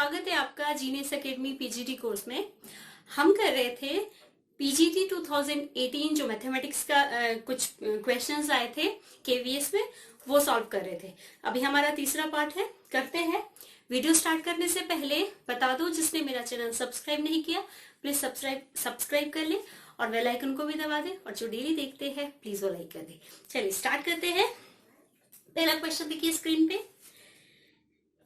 स्वागत है आपका जीनियस एकेडमी पीजीटी कोर्स में। हम कर रहे थे पीजीटी 2018 जो मैथमेटिक्स का कुछ क्वेश्चंस आए थे केवीएस में, वो सॉल्व कर रहे थे। अभी हमारा तीसरा पार्ट है, करते हैं। वीडियो स्टार्ट करने से पहले बता दो, जिसने मेरा चैनल सब्सक्राइब नहीं किया प्लीज सब्सक्राइब कर ले और बेल आइकन को भी दबा दे, और जो डेली देखते हैं प्लीज वो लाइक कर दे। चलिए स्टार्ट करते हैं। पहला क्वेश्चन देखिए स्क्रीन पे।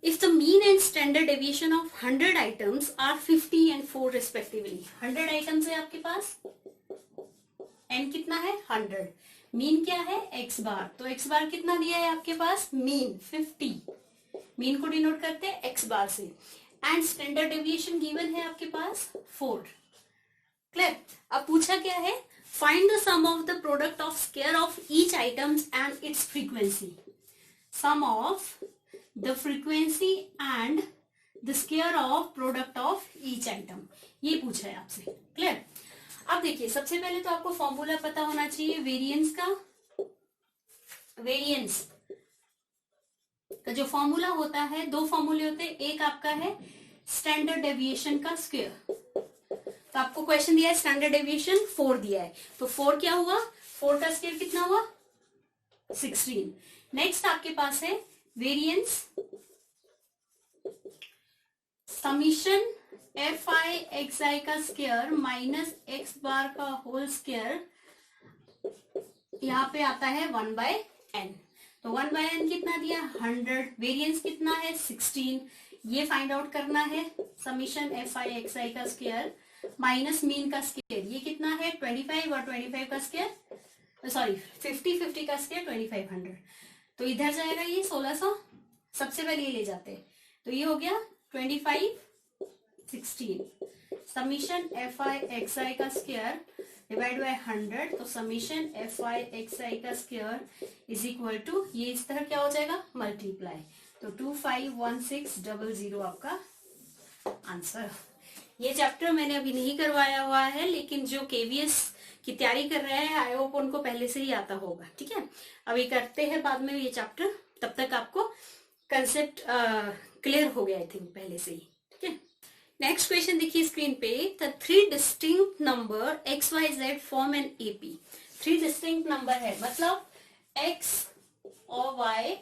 If the mean and standard deviation of 100 items are 50 and 4 respectively, 100 items है आपके पास, n कितना है 100, मीन क्या है x बार, तो x बार कितना दिया है आपके पास, मीन 50, मीन को डिनोट करते हैं x बार से, एंड स्टैंडर्ड डेविएशन गिवन है आपके पास 4। क्लियर। अब पूछा क्या है, find the sum of the product of square of each items and its frequency, sum of the frequency and the square of product of each item, ये पूछा है आपसे। क्लियर। अब देखिए सबसे पहले तो आपको फॉर्मूला पता होना चाहिए वेरिएंस का। वेरिएंस का जो फॉर्मूला होता है, दो फॉर्मूले होते हैं, एक आपका है स्टैंडर्ड डेविएशन का स्क्वायर। तो आपको क्वेश्चन दिया है स्टैंडर्ड डेविएशन 4 दिया है, तो 4 क्या हुआ, 4 का स्क्वायर कितना हुआ 16। नेक्स्ट आपके पास है variance summation F I X I का स्क्वायर माइनस एक्स बार का होल स्क्वायर, यहाँ पे आता है 1/n। तो 1/n कितना दिया 100, वेरिएंस कितना है 16, ये फाइंड आउट करना है। Summation F I X I का स्क्वायर माइनस मीन का स्क्वायर, ये कितना है 25 और 25 का स्क्वायर, सॉरी 50 का स्क्वायर 2500, तो इधर जाएगा ये 1600, सबसे पहले ये ले जाते हैं, तो ये हो गया 25 16। Summation F I X I का स्क्वायर डिवाइड बाय 100, तो summation F I X I का स्क्वायर इज इक्वल टू, ये इस तरह क्या हो जाएगा मल्टीप्लाई, तो 251600 आपका आंसर। ये चैप्टर मैंने अभी नहीं करवाया हुआ है, लेकिन जो केवीएस की तैयारी कर रहे हैं आई होप उनको पहले से ही आता होगा। ठीक है, अभी करते हैं बाद में ये चैप्टर, तब तक आपको कंसेप्ट क्लियर हो गया आई थिंक पहले से ही। ठीक है, नेक्स्ट क्वेश्चन देखिए स्क्रीन पे। The 3 distinct number X Y Z form an AP. 3 distinct number है, मतलब एक्स और वाई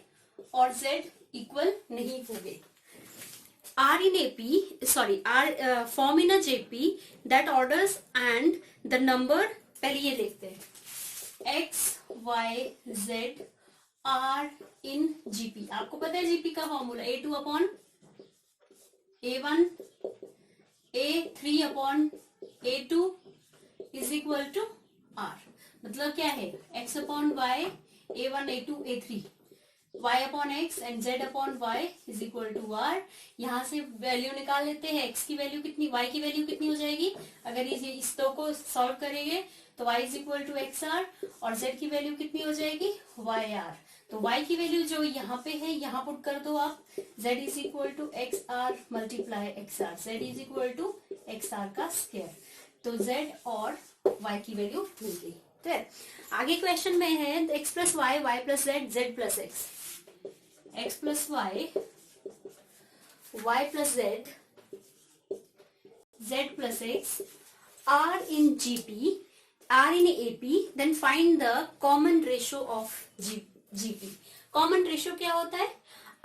और जेड इक्वल नहीं होंगे। are in AP, sorry, are form in a JP that orders and the number, पहले ये देखते हैं, x y z are in GP। आपको पता है GP का formula A2 upon A1 A3 upon A2 is equal to R। मतलब क्या है x upon y A1 A2 A3 y upon X and z upon y is equal to r। यहाँ से value निकाल लेते हैं, x की वैल्यू कितनी, y की वैल्यू कितनी हो जाएगी, अगर इस दो को सॉल्व करेंगे तो y is equal to X R, और z की वैल्यू कितनी हो जाएगी y आर। तो y की वैल्यू जो यहाँ पे है यहाँ पुट कर दो आप, z is equal to X R multiply X R, z is equal to X R का स्क्वायर, तो z और y की वैल्यू मिल गई। तो आगे क्वेश्चन में है x plus Y Y plus Z Z plus X, x plus y, y plus z, z plus x are in GP, are in AP, then find the common ratio of GP। common ratio क्या होता है,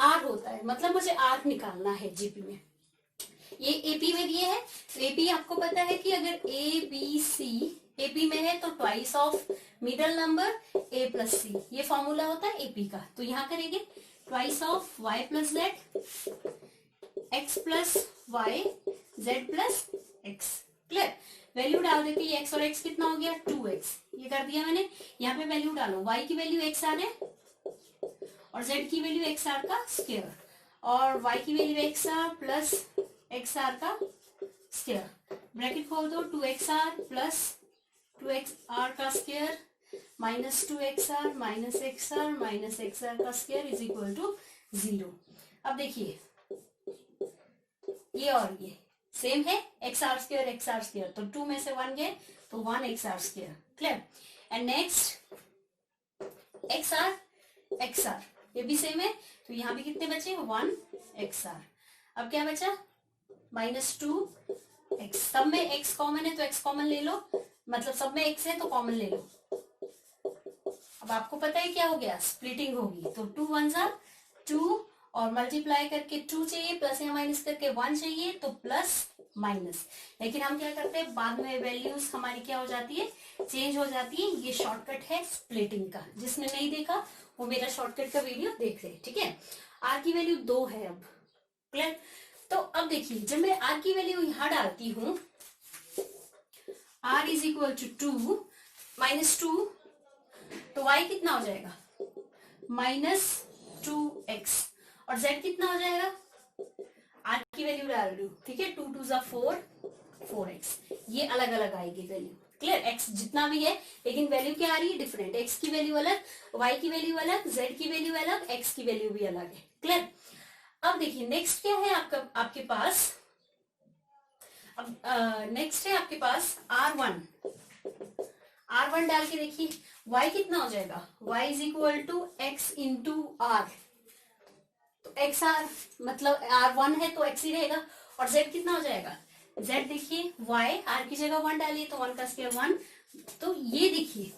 R होता है, मतलब मुझे R निकालना है GP में। ये AP में दिए है, तो AP आपको पता है कि अगर A B C AP में है तो twice of middle number A plus C, ये फॉर्मूला होता है AP का। तो यहाँ करेंगे twice of y plus Z, x plus Y, z plus x। Clear. Value डाल देते हैं, x और x कितना हो गया 2x, ये कर दिया मैंने। यहाँ पे वैल्यू डालो, y की वैल्यू x आर है और z की वैल्यू x आर का स्क्वायर, और y की value x r plus x r का स्क्वायर, ब्रैकेट खोल दो, 2xr प्लस 2xr का square minus 2xr minus xr minus xr का स्क्वायर इज इक्वल टू 0। अब देखिए ये और ये सेम है, xr स्क्वायर, तो 2 में से 1 गए तो 1 xr square. Clear. And next xr ये भी सेम है, तो यहाँ भी कितने बचे 1 xr। अब क्या बचा -2x, सब में x कॉमन है तो x कॉमन ले लो, मतलब सब में x है तो कॉमन ले लो। अब आपको पता है क्या हो गया, स्प्लिटिंग होगी, तो 2 1 जा 2 और मल्टीप्लाई करके 2 चाहिए, प्लस या माइनस करके 1 चाहिए, तो प्लस माइनस। लेकिन हम क्या करते हैं, बाद में वैल्यूज हमारी क्या हो जाती है, चेंज हो जाती है। ये शॉर्टकट है स्प्लिटिंग का, जिसने नहीं देखा वो मेरा शॉर्टकट का वीडियो देख ले, ठीक है। आर की वैल्यू 2 है अब, क्लियर। तो अब देखिए, जब मैं आर की वैल्यू यहां डालती हूं, आर इज इक्वल टू 2 -2, तो y कितना हो जाएगा, -2x, और z कितना हो जाएगा, आर की वैल्यू डाल रही हूं, ठीक है, 2 2 जा 4, 4x, ये अलग अलग आएगी वैल्यू, क्लियर। x जितना भी है, लेकिन वैल्यू क्या आ रही है, डिफरेंट, x की वैल्यू अलग, y की वैल्यू अलग, z की वैल्यू अलग, x की वैल्यू भी अलग है, क्लियर। अब देखिए नेक्स्ट क्या है आपके पास, अब नेक्स्ट है आपके पास R1 डाल के देखिए y कितना हो जाएगा, y is equal to x into r, तो x r मतलब R1 है तो x ही रहेगा, और z कितना हो जाएगा, z देखिए y, r की जगह 1 डालिए तो 1 का स्क्वायर 1, तो ये देखिए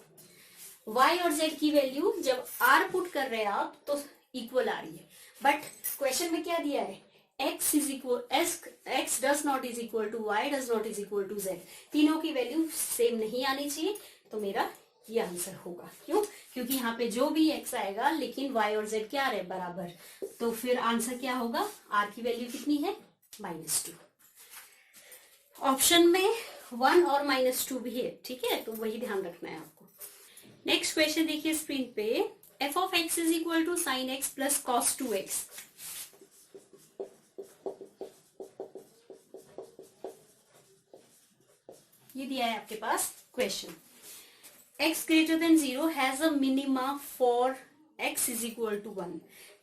y और z की वैल्यू जब r पुट कर रहे हैं आप तो इक्वल आ रही है, बट क्वेश्चन में क्या दिया है, x is equal x does not is equal to y does not is equal to z, तीनों की वैल्यू सेम नहीं आनी चाहिए, तो मेरा ये आंसर होगा। क्यों, क्योंकि यहाँ पे जो भी x आएगा लेकिन y और z क्या रहे बराबर, तो फिर आंसर क्या होगा, r की वैल्यू कितनी है, -2। ऑप्शन में 1 और -2 भी है, ठीक है, तो वही ध्यान रखना है आपको। नेक्स्ट क्वेश्चन देखिए स्क्रीन पे, f of x is equal to sine x plus cos 2x, ये दिया है आपके पास क्वेश्चन। x greater than 0 has a minima for x is equal to 1,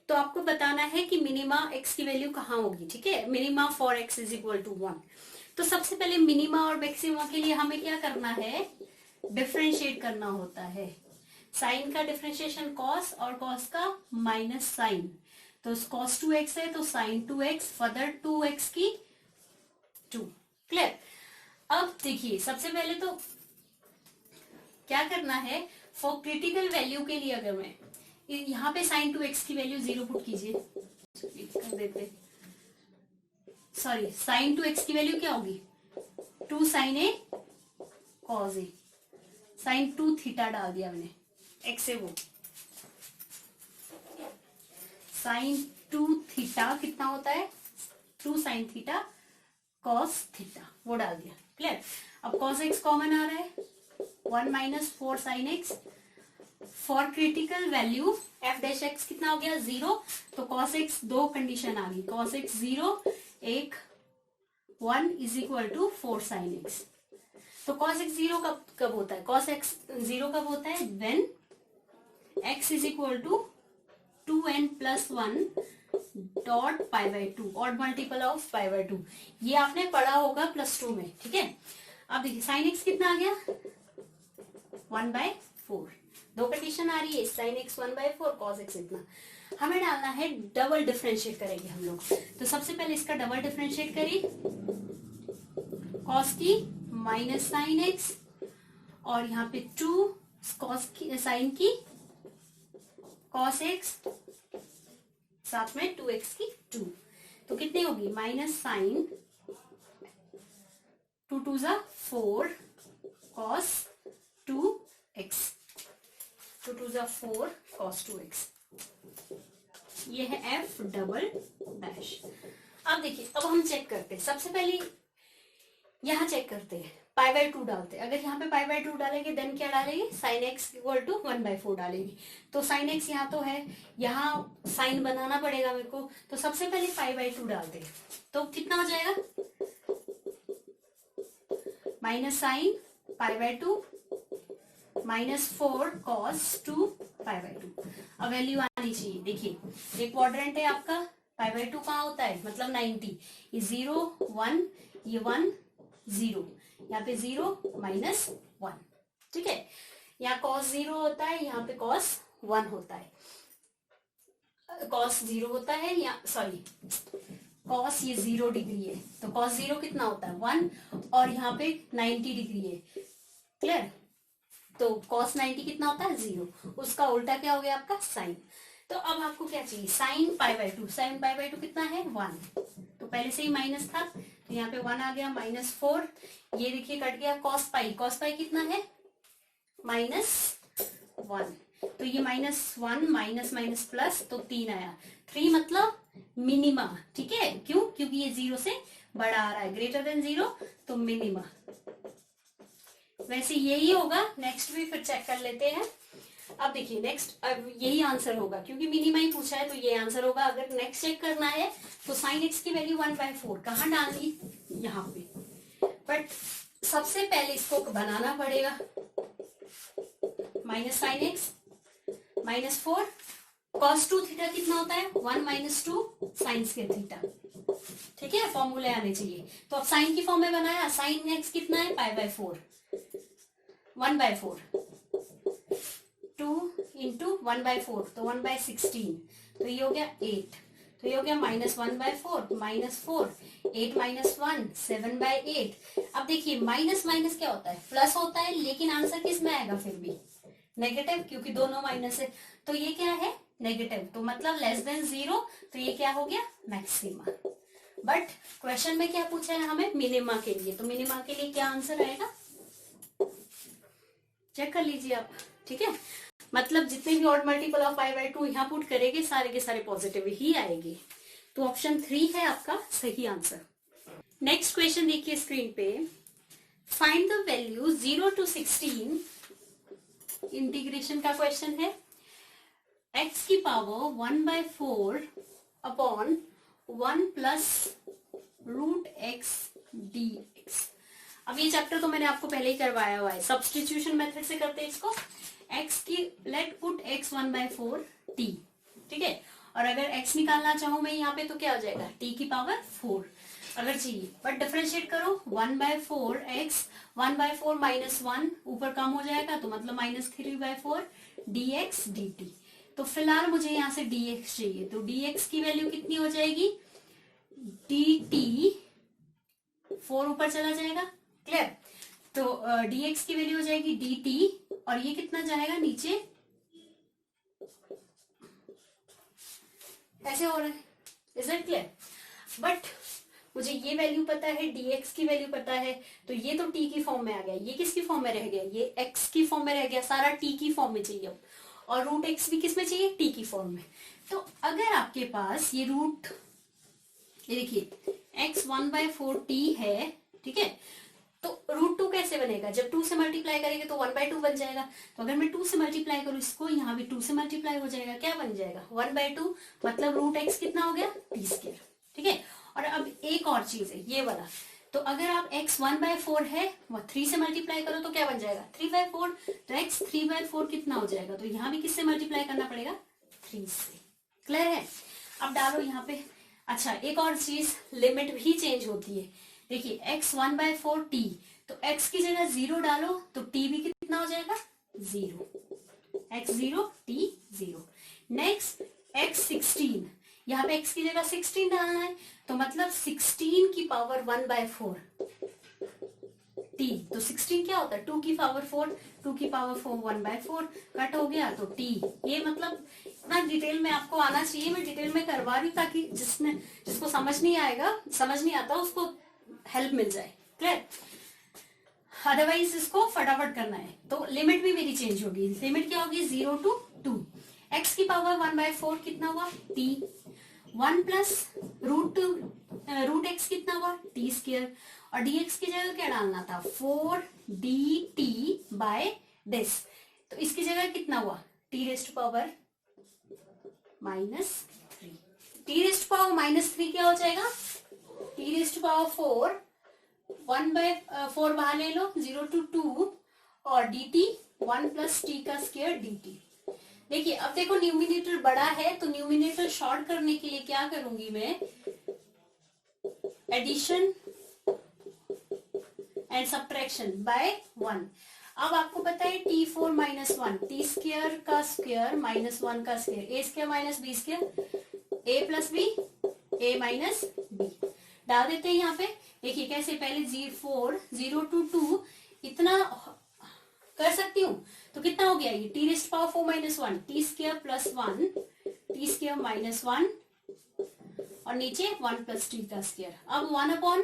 तो आपको बताना है कि मिनिमा x की वैल्यू कहाँ होगी, ठीक है, minima for x is equal to 1। तो सबसे पहले मिनिमा और मैक्सिमा के लिए हमें क्या करना है, डिफरेंशिएट करना होता है, साइन का डिफरेंशिएशन कॉस और कॉस का माइनस साइन, तो cos 2x है तो sin 2x, फर्दर 2x की 2, क्लियर। अब देखिए सबसे पहले तो क्या करना है, फॉर क्रिटिकल वैल्यू के लिए अगर मैं यहाँ पे sin 2x की वैल्यू 0 पुट कीजिए, कर देते, सॉरी sin 2x की वैल्यू क्या होगी, 2 sin a cos a, sin 2 theta डाल दिया मैंने, x से वो sin 2 थीटा कितना होता है, 2 sin थीटा cos थीटा, वो डाल दिया, क्लियर। अब cos x कॉमन आ रहा है, 1 minus 4 sin x, for critical value f dash x कितना हो गया 0, तो cos x दो कंडीशन आ गई, cos x 0 एक 1 is equal to 4 sin x, तो cos x 0 कब होता है, cos x 0 कब होता है, when x is equal to 2n plus 1 dot pi by 2, odd multiple of pi by 2, ये आपने पढ़ा होगा +2 में, ठीक है। अब देखिए sin x कितना आ गया 1/4, दो कंडीशन आ रही है, sin x 1/4, cos x इतना, हमें डालना है, डबल डिफरेंशिएट करेंगे हम लोग, तो सबसे पहले इसका डबल डिफरेंशिएट करिए, cos की माइनस sin x, और यहाँ पे 2 cos की sin की cos x, साथ में 2x की 2, तो कितनी होगी माइनस sin 2 2 जा 4 cos 2x, 2 2 जा 4 cos 2x, ये है f डबल डैश। अब देखिए, अब हम चेक करते हैं, सबसे पहले यहां चेक करते हैं, पाई बाई 2 डालते हैं, अगर यहाँ पे पाई बाई 2 डालेंगे देन क्या डालेंगे, sin x इक्वल टू 1/4 डालेंगे, तो sin x यहाँ तो है, यहाँ साइन बनाना पड़ेगा मेरे को, तो सबसे पहले पाई बाई 2 डालते हैं, तो कितना हो जाएगा, minus sine pi by 2 -4 cos 2 pi by 2, अब वैल्यू आनी चाहिए, देखिए एक क्वाड्रेंट है आपका, पाई बाई 2 कहाँ होता है, मतलब 90, ये 0 1, ये 1 0, यहाँ पे 0 -1, ठीक है, यहाँ cos 0 होता है, यहाँ पे cos 1 होता है, cos 0 होता है, या सॉरी कॉस ये 0 डिग्री है, तो कॉस 0 कितना होता है 1, और यहाँ पे 90 डिग्री है, क्लियर। तो कॉस 90 कितना होता है 0, उसका उल्टा क्या हो गया आपका साइन। तो अब आपको क्या चाहिए, sign pi by 2, sign pi by 2 कितना है 1, तो पहले से ही माइनस था, तो यहाँ पे 1 आ गया, -4, ये देखिए कट गया, कॉस पाई कितना है -1, तो ये -1 माइनस माइनस प्लस, तो 3 आया, 3 मतलब मिनिमा, ठीक है, क्यों, क्योंकि ये 0 से बड़ा आ रहा है, ग्रेटर देन 0, तो मिनिमा। वैसे यही होगा, नेक्स्ट भी फिर चेक कर लेते हैं। अब देखिए नेक्स्ट, अब यही आंसर होगा क्योंकि मिनिमा ही पूछा है, तो ये आंसर होगा। अगर नेक्स्ट चेक करना है तो साइन एक्स की वैल्यू 1/4 कहाँ डालनी, यहाँ पे, बट सबसे पहले इसको बनाना पड़ेगा, minus sine x -4 cos 2 theta कितना होता है 1 - 2 साइन स्क्वायर थीटा, ठीक है, फॉर्मूले आने चाहिए। तो अब साइन की फॉर्म में बनाया, साइन एक्स कितना है π/4, 1/4, 2 × 1/4, तो 1/16, तो ये हो गया 8, तो ये हो गया -1/4 -4, 8 - 1 7/8। अब देखिए माइनस माइनस क्या होता है, प्लस होता है, लेकिन आंसर किस में आएगा फिर भी नेगेटिव, क्योंकि दोनों माइनस है, तो ये क्या है नेगेटिव, तो मतलब लेस देन 0, तो ये क्या हो गया मैक्सिमा। बट क्वेश्चन में क्या पूछा है हमें, मिनिमा के लिए, तो मिनिमा के लिए क्या आंसर आएगा चेक कर लीजिए आप, ठीक है, मतलब जितने भी ऑड मल्टीपल ऑफ π/2 यहाँ पुट करेंगे सारे के सारे पॉजिटिव ही आएंगे, तो ऑप्शन 3 है आपका सही आंसर। नेक्स्ट क्वेश्चन देखिए स्क्रीन पे, find the value 0 to 16, integration का क्वेश्चन है, x की power 1/4 upon 1 plus √x dx। अब ये चैप्टर तो मैंने आपको पहले ही करवाया हुआ है, सब्स्टिट्यूशन मेथड से करते हैं इसको, x की लेट पुट x 1/4 t, ठीक है, और अगर x निकालना चाहूं मैं यहाँ पे तो क्या हो जाएगा t की पावर 4 अगर चाहिए, बट डिफरेंशिएट करो 1/4 x 1/4 -1 ऊपर कम हो जाएगा, तो मतलब -3/4 dx dt। तो फिलहाल मुझे यहाँ से dx चाहिए, तो dx की वैल्यू कितनी हो जाएगी dt, 4 ऊपर चला जाएगा, क्लियर, तो dx की वैल्यू हो जाएगी dt, और ये कितना जाएगा नीचे, ऐसे हो रहा है, इज इट क्लियर। बट मुझे ये वैल्यू पता है, dx की वैल्यू पता है, तो ये तो t की फॉर्म में आ गया, ये किसकी फॉर्म में रह गया, ये x की फॉर्म में रह गया, सारा t की फॉर्म में चाहिए अब, और √x भी किस में चाहिए t की फॉर्म में। तो अगर आपके पास ये ये देखिए x 1/4 t है, ठीक है, तो √2 कैसे बनेगा, जब 2 से मल्टीप्लाई करेंगे तो 1/2 बन जाएगा, तो अगर मैं 2 से मल्टीप्लाई करूं इसको, यहाँ भी 2 से मल्टीप्लाई हो जाएगा, क्या बन जाएगा 1/2, मतलब √x कितना हो गया t², ठीक है। और अब एक और चीज है ये वाला, तो अगर आप x 1/4 है वो 3 से मल्टीप्लाई करो तो क्या बन जाएगा 3/4, तो x 3/4 कितना हो जाएगा, तो यहाँ भी किससे मल्टीप्लाई करना पड़ेगा 3 से, क्लियर है। अब डालो यहाँ पे, अच्छा एक और चीज, लिमिट भी चेंज होती है, देखिए x 1/4 t, तो x की जगह 0 डालो तो t भी कितना हो जाएगा 0, x 0 t 0। नेक्स्ट x 16, यहाँ पे x की जगह 16 डालना है, तो मतलब 16 की पावर 1/4 t, तो 16 क्या होता है 2 की पावर 4, 2 की पावर 4 1/4 कट हो गया, तो t, ये मतलब इतना डिटेल में आपको आना चाहिए, मैं डिटेल में करवा रही हूँ ताकि जिसको समझ नहीं आता उसको हेल्प मिल जाए, क्लियर, अदरवाइज इसको फटाफट करना है। तो लिमिट भी मेरी चेंज होगी, लिमिट क्या होगी 0 to 2, x की पावर 1/4 कितना हुआ t, 1 प्लस √x कितना हुआ t², और dx की जगह क्या डालना था 4 dt बाय दिस, तो इसकी जगह कितना हुआ t⁻³ -3 क्या हो जाएगा t⁻⁴ 1/4 बाहर ले लो 0 to 2, और dt 1 प्लस t² dt। देखिए अब देखो न्यूमिनेटर बड़ा है, तो न्यूमिनेटर शॉर्ट करने के लिए क्या करूंगी मैं, एडिशन एंड सब्ट्रैक्शन बाय 1। अब आपको पता है t4 - 1, t² का स्क्वायर -1 का square, a² - b², a + b a minus b डाल देते हैं यहाँ पे। देखिए कैसे, पहले 4 0 to 2 इतना कर सकती हूँ, तो कितना हो गया ये t raised power 4 minus 1 t square plus 1 t square minus 1 और नीचे 1 प्लस टी का स्क्वायर। अब 1 upon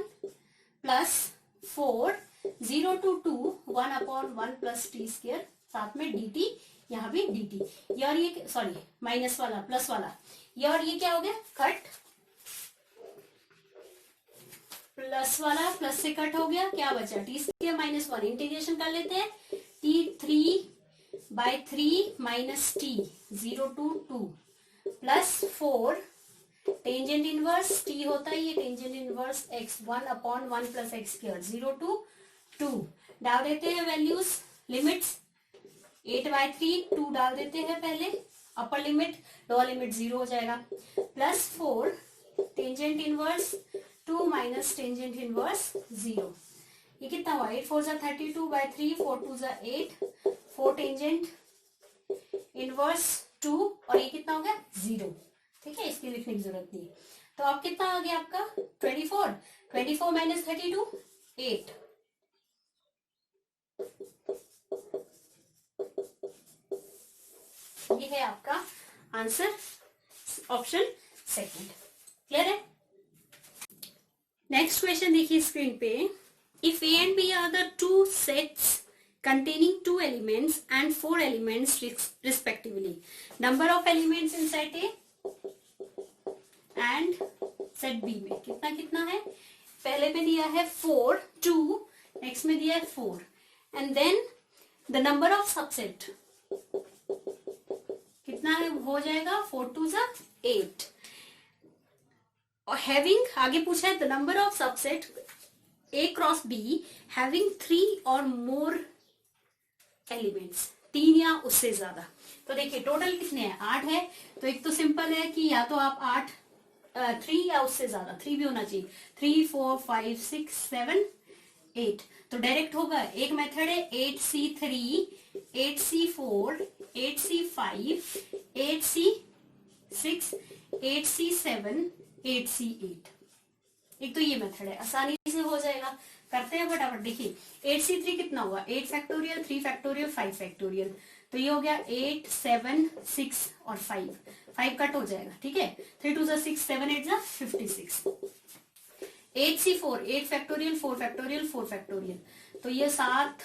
plus 4 0 to 2 1 upon 1 plus T square, साथ में dt, यहाँ भी dt, ये और ये सॉरी माइनस वाला प्लस वाला, ये और ये क्या हो गया कट, प्लस वाला प्लस से कट हो गया, क्या बचा टी स्क्वायर माइनस 1, इंटीग्रेशन कर लेते हैं, t3/3 minus T 0 to 2 plus 4 tangent inverse T होता है ये tangent inverse x 1 upon 1 plus x square 0 to 2 डाल देते हैं वैल्यूज, लिमिट्स 8/3 2 डाल देते हैं पहले, अपर लिमिट लोअर लिमिट 0 हो जाएगा, plus 4 tangent inverse 2 minus tangent inverse 0, ये कितना हुआ 8 4 32/3 4 2 8 4 टेंजेंट इनवर्स 2 और ये कितना हो गया 0, ठीक है, इसकी लिखने की जरूरत नहीं है। तो अब कितना आ गया आपका 24 माइनस 32 8, ये है आपका आंसर ऑप्शन सेकंड। क्लियर है। नेक्स्ट क्वेश्चन देखिए स्क्रीन पे, if A and B are the two sets containing 2 elements and 4 elements respectively, number of elements in set A and set B में कितना कितना है, पहले में दिया है 4 2, नेक्स्ट में दिया है 4 and then the number of subset कितना है हो जाएगा 4 2 8 और having आगे पूछा है the number of subset A cross B having 3 or more elements, 3 या उससे ज्यादा। तो देखिए टोटल कितने हैं 8 है, तो एक तो सिंपल है कि या तो आप 3 या उससे ज्यादा, 3 भी होना चाहिए, 3 4 5 6 7 8, तो डायरेक्ट होगा, एक मेथड है 8C3 8C4 8C5 8C6 8C7 8C8, एक तो ये मेथड है, आसानी से हो जाएगा, करते हैं फटाफट। देखिए 8C3 कितना हुआ 8 फैक्टोरियल 3 फैक्टोरियल 5 फैक्टोरियल, तो ये हो गया 8 7 6 और 5 कट हो जाएगा, ठीक है, 3 2 6 7 8 56। 8C4 8 फैक्टोरियल 4 फैक्टोरियल 4 फैक्टोरियल, तो ये 7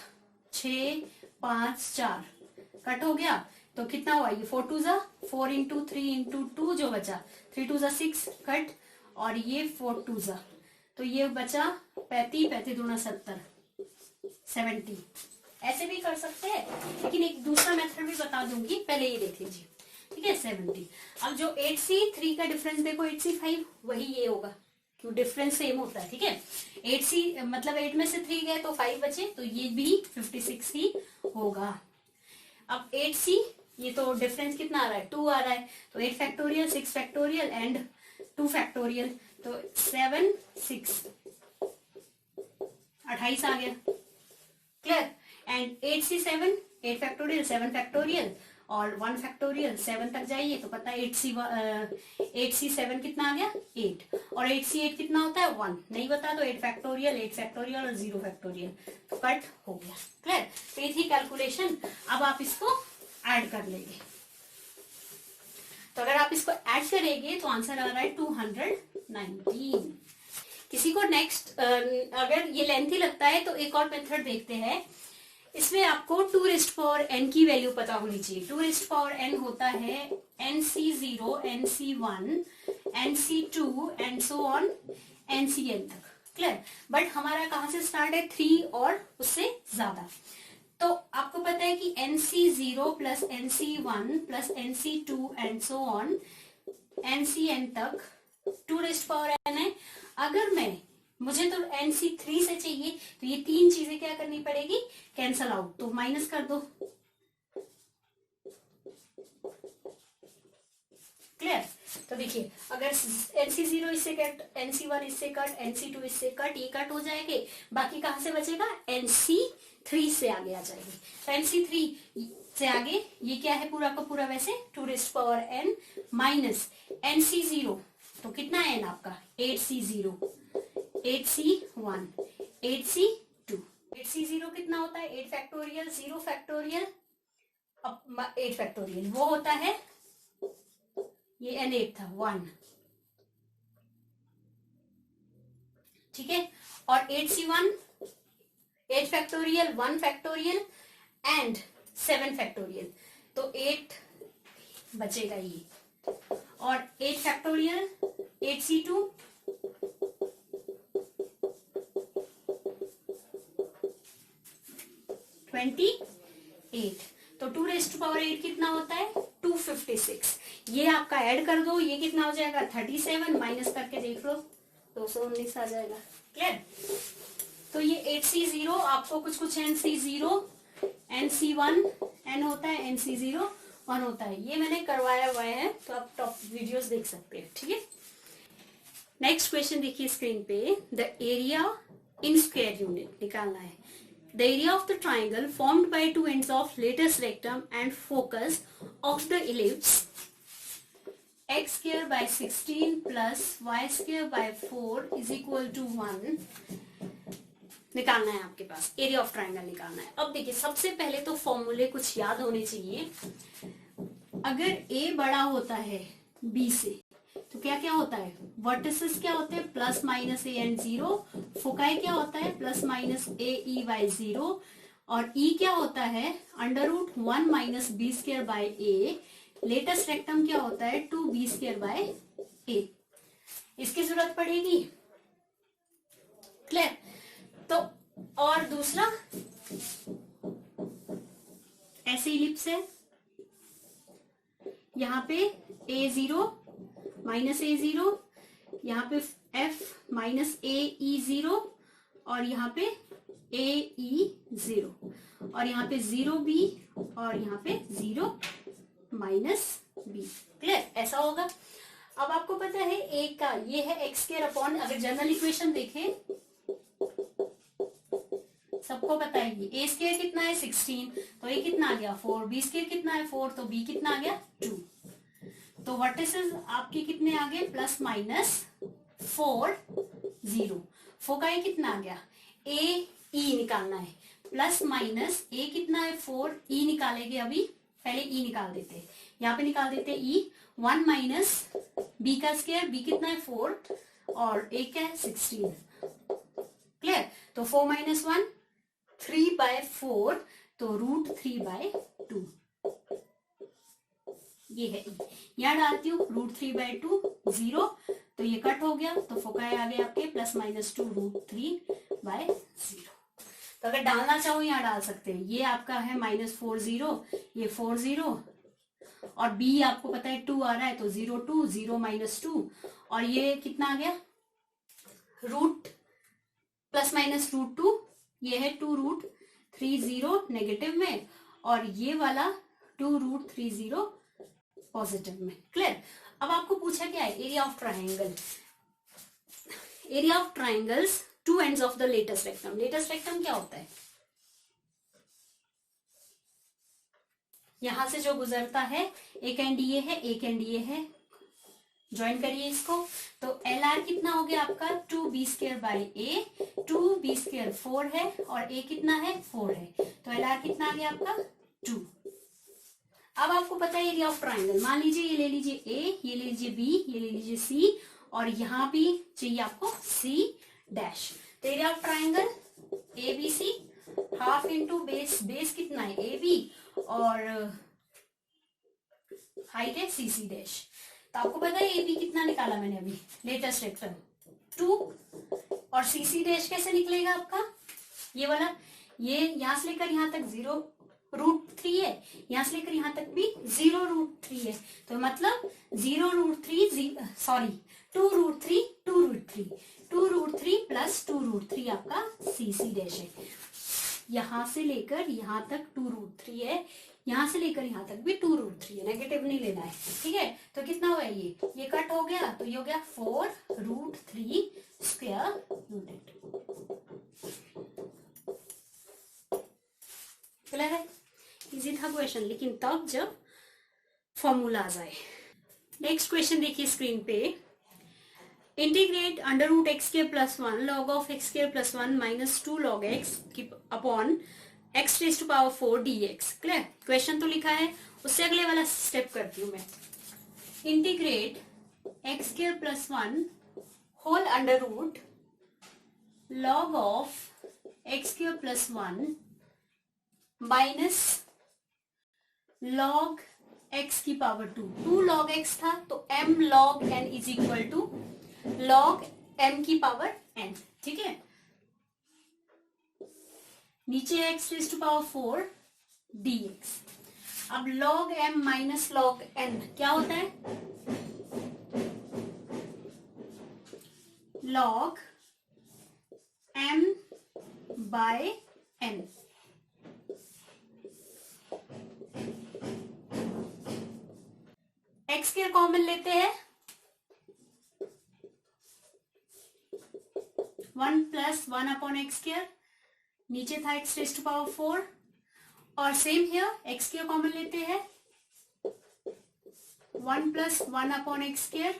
6 5 4 कट हो गया, तो कितना हुआ ये 4 2 4 इंटू 3 इंटू 2 जो बचा 3 2 6 कट, और ये 4 2 तो ये बचा 35 35 दूना 70 ऐसे भी कर सकते हैं, लेकिन एक दूसरा मेथड भी बता दूंगी, पहले ये देख लीजिए, ठीक है 70। अब जो 8C3 का डिफरेंस देखो 8C5 वही ये होगा, क्यों डिफरेंस सेम होता है, ठीक है, 8C मतलब 8 में से 3 गए तो 5 बचे, तो ये भी 56 ही होगा। अब 8C ये तो डिफरेंस कितना आ रहा है 2 आ रहा है, तो 8 फैक्टोरियल 6 फैक्टोरियल एंड 2 फैक्टोरियल, तो 7 6 28 आ गया, clear. And 8C7 8 factorial 7 factorial और 1 फैक्टोरियल 7 तक जाइए तो पता है 8C7 कितना आ गया 8, और 8C8 कितना होता है 1, नहीं बता तो 8 फैक्टोरियल और 0 फैक्टोरियल, तो कट हो गया, क्लियर। तो ये थी कैलकुलेशन, अब आप इसको ऐड कर लेंगे, तो अगर आप इसको ऐड करेंगे तो आंसर आ रहा है 219। किसी को नेक्स्ट अगर ये लेंथी लगता है तो एक और मेथड देखते हैं, इसमें आपको 2 रेस्ट पावर n की वैल्यू पता होनी चाहिए। 2 रेस्ट पावर n होता है NC0 NC1 NC2 and so on NCn तक, क्लियर। बट हमारा कहां से स्टार्ट है 3 और उससे ज्यादा, तो आपको पता है कि NC0 plus NC1 plus NC2 and so on NCn तक 2 रेस्ट पावर n है। अगर मुझे तो NC3 से चाहिए, तो ये 3 चीजें क्या करनी पड़ेगी कैंसल आउट, तो माइनस कर दो, क्लियर। तो देखिए अगर NC0 इससे कट NC1 इससे कट NC2 इससे कट, ये कट हो जाएंगे, बाकी कहां से बचेगा NC3 से आगे आ जाएगी। तो NC3 से आगे ये क्या है पूरा का पूरा वैसे 2 rest power n minus NC0, तो कितना है n आपका 8c0, 8c1, 8c2। 8c0 कितना होता है 8 फैक्टोरियल, 0 फैक्टोरियल, 8 फैक्टोरियल, वो होता है ये n8 था 1, ठीक है। और 8c1 8 factorial, 1 factorial and 7 factorial, तो 8 बचेगा ये। और 8 फैक्टोरियल 8c2 28, तो 2⁻8 कितना होता है 256। ये आपका ऐड कर दो, ये कितना हो जाएगा 37, माइनस करके देख लो 219 आ जाएगा। क्लियर। तो ये 8c0 आपको कुछ कुछ nc0, nc1 n होता है, nc0 1 होता है, ये मैंने करवाया हुआ है, तो आप टॉप वीडियोस देख सकते हैं, ठीक है। नेक्स्ट क्वेश्चन देखिए स्क्रीन पे, the area in square unit निकालना है। The area of the triangle formed by two ends of latus rectum and focus of the ellipse x square by 16 plus y square by 4 is equal to 1 निकालना है आपके पास, area of triangle निकालना है। अब देखिए सबसे पहले तो फॉर्मूले कुछ याद होने चाहिए। अगर a बड़ा होता है b से तो क्या क्या होता है, वर्टिसेस क्या होते हैं plus minus a and 0, foci क्या होता है plus minus a e by 0, और ई क्या होता है √1 minus B square by a, latus rectum क्या होता है 2b स्क्वायर बाय ए। इसकी जरूरत पड़ेगी, क्लियर। तो और दूसरा ऐसे इलिप्स है, यहाँ पे a0 माइनस a0, यहाँ पे f माइनस ae0, और यहाँ पे ae0, और यहाँ पे 0b, और यहाँ पे 0 माइनस b। क्लियर, ऐसा होगा। अब आपको पता है a का ये है x स्क्वायर अपॉन, अगर जनरल इक्वेशन देखें सबको पता है ये a स्क्वायर कितना है 16, तो a कितना आ गया 4, b स्क्वायर कितना है 4, तो b कितना आ गया 2। तो वर्टिसेस आपके कितने आ गए प्लस माइनस 4 0, फोकाई कितना आ गया ए ई निकालना है, प्लस माइनस ए कितना है 4, ई निकालेंगे अभी, पहले ई निकाल देते हैं, यहाँ पे निकाल देते हैं ई, 1 माइनस बी का स्क्वायर, बी कितना है 4 और ए क्या है 16। क्लियर। तो 4 माइनस 1 3/4, तो √3/2 ये है। यहाँ डालती हूँ √3/2 0, तो ये कट हो गया, तो फोकाई आ गया आपके प्लस माइनस 2 √3/0। तो अगर डालना चाहो यहाँ डाल सकते हैं, ये आपका है -4 0, ये 4 0, और b आपको पता है 2 आ रहा है, तो 0 2 0 माइनस 2, और ये कितना आ गया रूट प्लस माइनस √2, ये है 2√30 नेगेटिव में, और ये वाला 2√30 पॉजिटिव में। क्लियर। अब आपको पूछा क्या है area of triangle, area of triangles two ends of the latus rectum. Latest rectum क्या होता है, यहां से जो गुजरता है, एक एंड ये है, एक एंड ये है, ज्वाइन करिए इसको, तो एल आर कितना हो गया आपका 2b square by A, 2b square 4 है और a कितना है 4 है, तो एल आर कितना आ गया आपका 2। अब आपको पता है एरिया ऑफ ट्राइंगल, मान लीजिए ये ले लीजिए a, ये ले लीजिए b, ये ले लीजिए c, और यहां भी चाहिए आपको c डैश। तो area of triangle A B C, half into base, base कितना है ए बी, और हाइट है सी सी डैश। तो आपको पता है ए बी कितना निकाला मैंने अभी, लेटेस्ट रेक्टम 2, और सी सी डैश कैसे निकलेगा आपका, ये वाला, ये यहां से लेकर यहां तक 0√3 है, यहां से लेकर यहां तक भी 0√3 है, तो मतलब 2√3 2√3 प्लस 2√3 आपका सी सी डैश है। यहां से लेकर यहां तक 2√3 है, यहां से लेकर यहां तक भी 2√3 है, नेगेटिव नहीं लेना है, ठीक है। तो कितना हुआ ये कट हो गया, तो ये हो गया 4√3 स्क्वायर यूनिट। क्लियर है, इजी था क्वेश्चन, लेकिन तब जब फॉर्मूला आ जाए। नेक्स्ट क्वेश्चन देखिए स्क्रीन पे, integrate under root x square plus 1 log of x square plus 1 minus 2 log x upon x raise to power 4 dx। Clear? Question तो लिखा है, उससे अगले वाला स्टेप करती हूं मैं। Integrate x square plus 1 whole under root log of x square plus 1 minus log x की पावर 2 log x था तो m log n is equal to log m की पावर n। ठीक है, नीचे x raise to power 4 dx। अब log m minus log n क्या होता है? log m by n। X square common लेते हैं, 1 प्लस 1 अपॉन एक्स स्क्वायर, नीचे था एक्स रेज टू पावर 4 और same here x square common लेते हैं, 1 प्लस 1 अपॉन एक्स स्क्वायर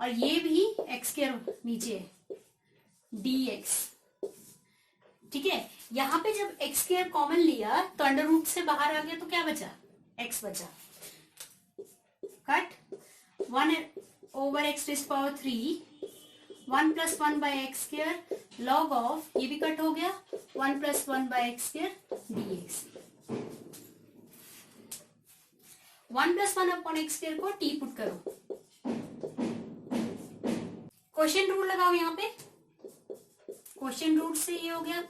और ये भी एक्स स्क्वायर नीचे dx। ठीक है, यहां पे जब एक्स स्क्वायर कॉमन लिया तो अंडर रूट से बाहर आ गया तो क्या बचा? x बचा। Cut 1 over x raise power 3 1 plus 1 by x square log of, ये भी कट हो गया, 1 plus 1 by x square dx। 1 plus 1 upon x square को t पुट करो, क्वेश्चन रूल लगाओ यहां पे, क्वेश्चन रूट से ये हो गया।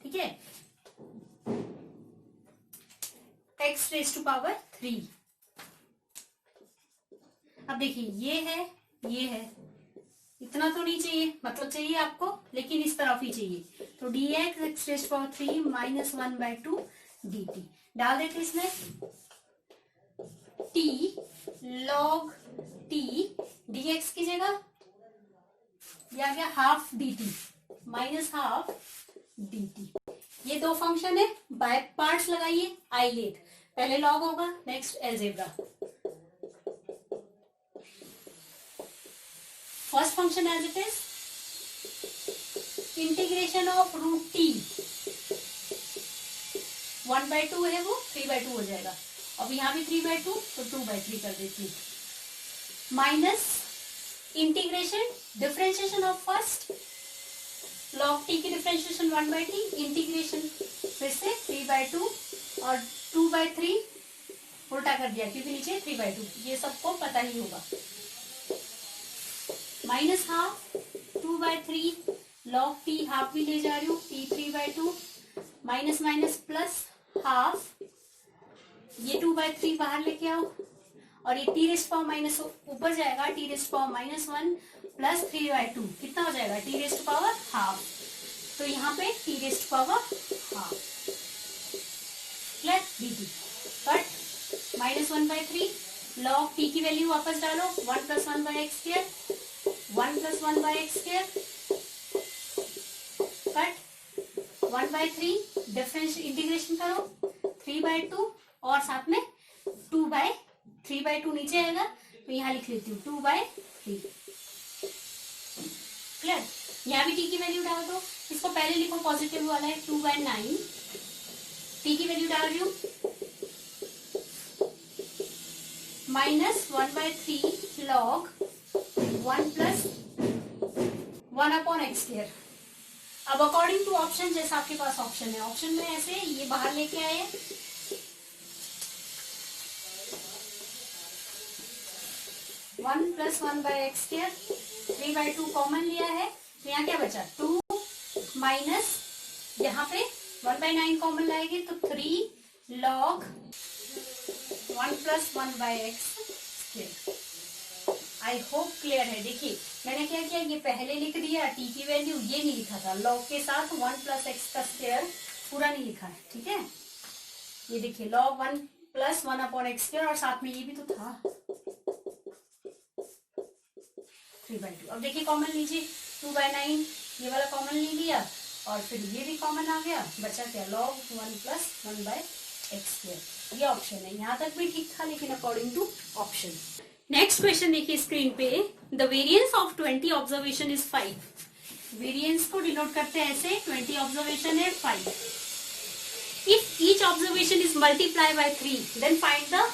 ठीक है, एक्स रेज टू पावर 3। अब देखिए ये है, इतना तो नहीं चाहिए, मतलब चाहिए आपको लेकिन इस तरफ ही चाहिए, तो dx x raise power 3 minus 1 by 2 dt डाल देते इसमें, t log t dx की जगह ये आ गया half dt minus half dt। ये दो फंक्शन है, बाय पार्ट्स लगाइए, आइलेट पहले लॉग होगा, next algebra. First function as it is integration of root t, 1 by 2 है वो 3 बाय 2 हो जाएगा, अब यहां भी 3 बाय 2 तो 2 बाय 3 कर देती हूँ, minus integration differentiation of first log t की डिफरेंशिएशन 1 बाय टी, इंटीग्रेशन फिर से 3 बाय 2 और 2 बाय 3 उल्टा कर दिया क्योंकि नीचे 3 बाय 2, ये सबको पता ही होगा, minus half 2 by 3 log t half भी ले जा रही हूँ, t 3 by 2 minus minus plus half, ये 2 बाय 3 बाहर लेके आओ और ये t रेस्ट पावर माइनस ऊपर जाएगा, t raised power minus 1 plus 3 by 2 कितना हो जाएगा? t रेस्ट पावर हाफ, तो यहाँ पे t raised power half plus dt cut minus 1 by 3 log t की वैल्यू वापस डालो, 1 plus 1 by x square, 1 plus 1 by x square cut 1 by 3 difference integration करो 3 बाय 2 और साथ में 2 बाय 3 बाय 2 नीचे आएगा तो यहाँ लिख लेती हूँ 2 बाय 3। क्लियर? यहाँ भी t की वैल्यू डाल दो, इसको पहले लिखो पॉजिटिव वाला है 2 बाय 9, t की वैल्यू डाल रही हूँ minus 1 by 3 log 1 plus 1 upon x square. अब अकॉर्डिंग टू ऑप्शन, जैसा आपके पास ऑप्शन है, ऑप्शन में ऐसे ये बाहर लेके आए, one plus 1 by x square, 3 by 2 common लिया है तो यहाँ क्या बचा 2 माइनस, यहाँ पे 1 बाय 9 कॉमन लाएंगे तो 3 log 1 plus 1 by x square. I hope clear है। देखिए मैंने क्या किया, ये पहले लिख दिया t की वैल्यू, ये नहीं लिखा था, log के साथ 1 प्लस एक्स का स्क्वायर पूरा नहीं लिखा है, ठीक है। ये देखिए log 1 plus 1 upon x square और साथ में ये भी तो था 3 बाय 2। अब देखिए कॉमन लीजिए 2 बाय 9, ये वाला कॉमन ले लिया और फिर ये भी कॉमन आ गया, बचा क्या log 1 plus 1 by x square. ये ऑप्शन है, यहाँ तक भी ठीक था लेकिन according to option. Next question देखिए स्क्रीन पे, the variance of 20 observation is 5। Variance को डिनोट करते हैं ऐसे, 20 ऑब्जर्वेशन है 5। If each observation is multiply by 3 then find the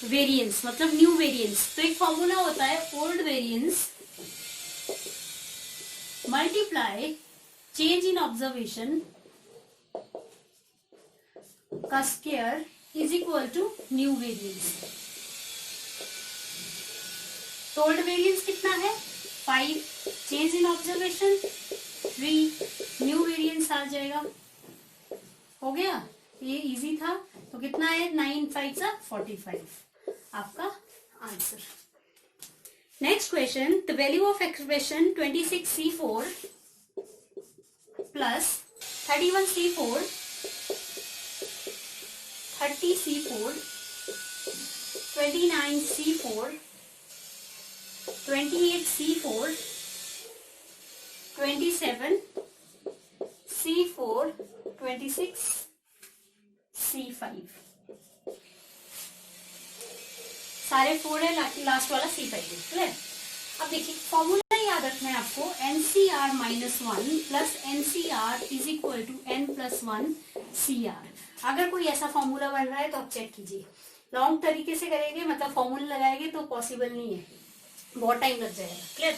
variance, मतलब न्यू वेरियंस। तो एक फॉर्मूला होता है old variance multiply change in observation का square is equal to new variance. तो ओल्ड वेरियंस कितना है 5, change in observation 3, new variance आ जाएगा। हो गया, ये इजी था। तो कितना है 9 5 45 आपका answer. Next question, the value of expression 26C4 plus 31C4 30C4 29C4 28C4 27C4 26C5 सारे 4 है, लास्ट वाला C5 है। क्लियर। अब देखिए फॉर्मूला याद रखना है आपको, NCR -1 plus NCR is equal to N+1 CR। अगर कोई ऐसा फॉर्मूला बन रहा है तो आप चेक कीजिए। लॉन्ग तरीके से करेंगे मतलब फॉर्मूला लगाएंगे तो पॉसिबल नहीं है, बहुत टाइम लग जाएगा। क्लियर।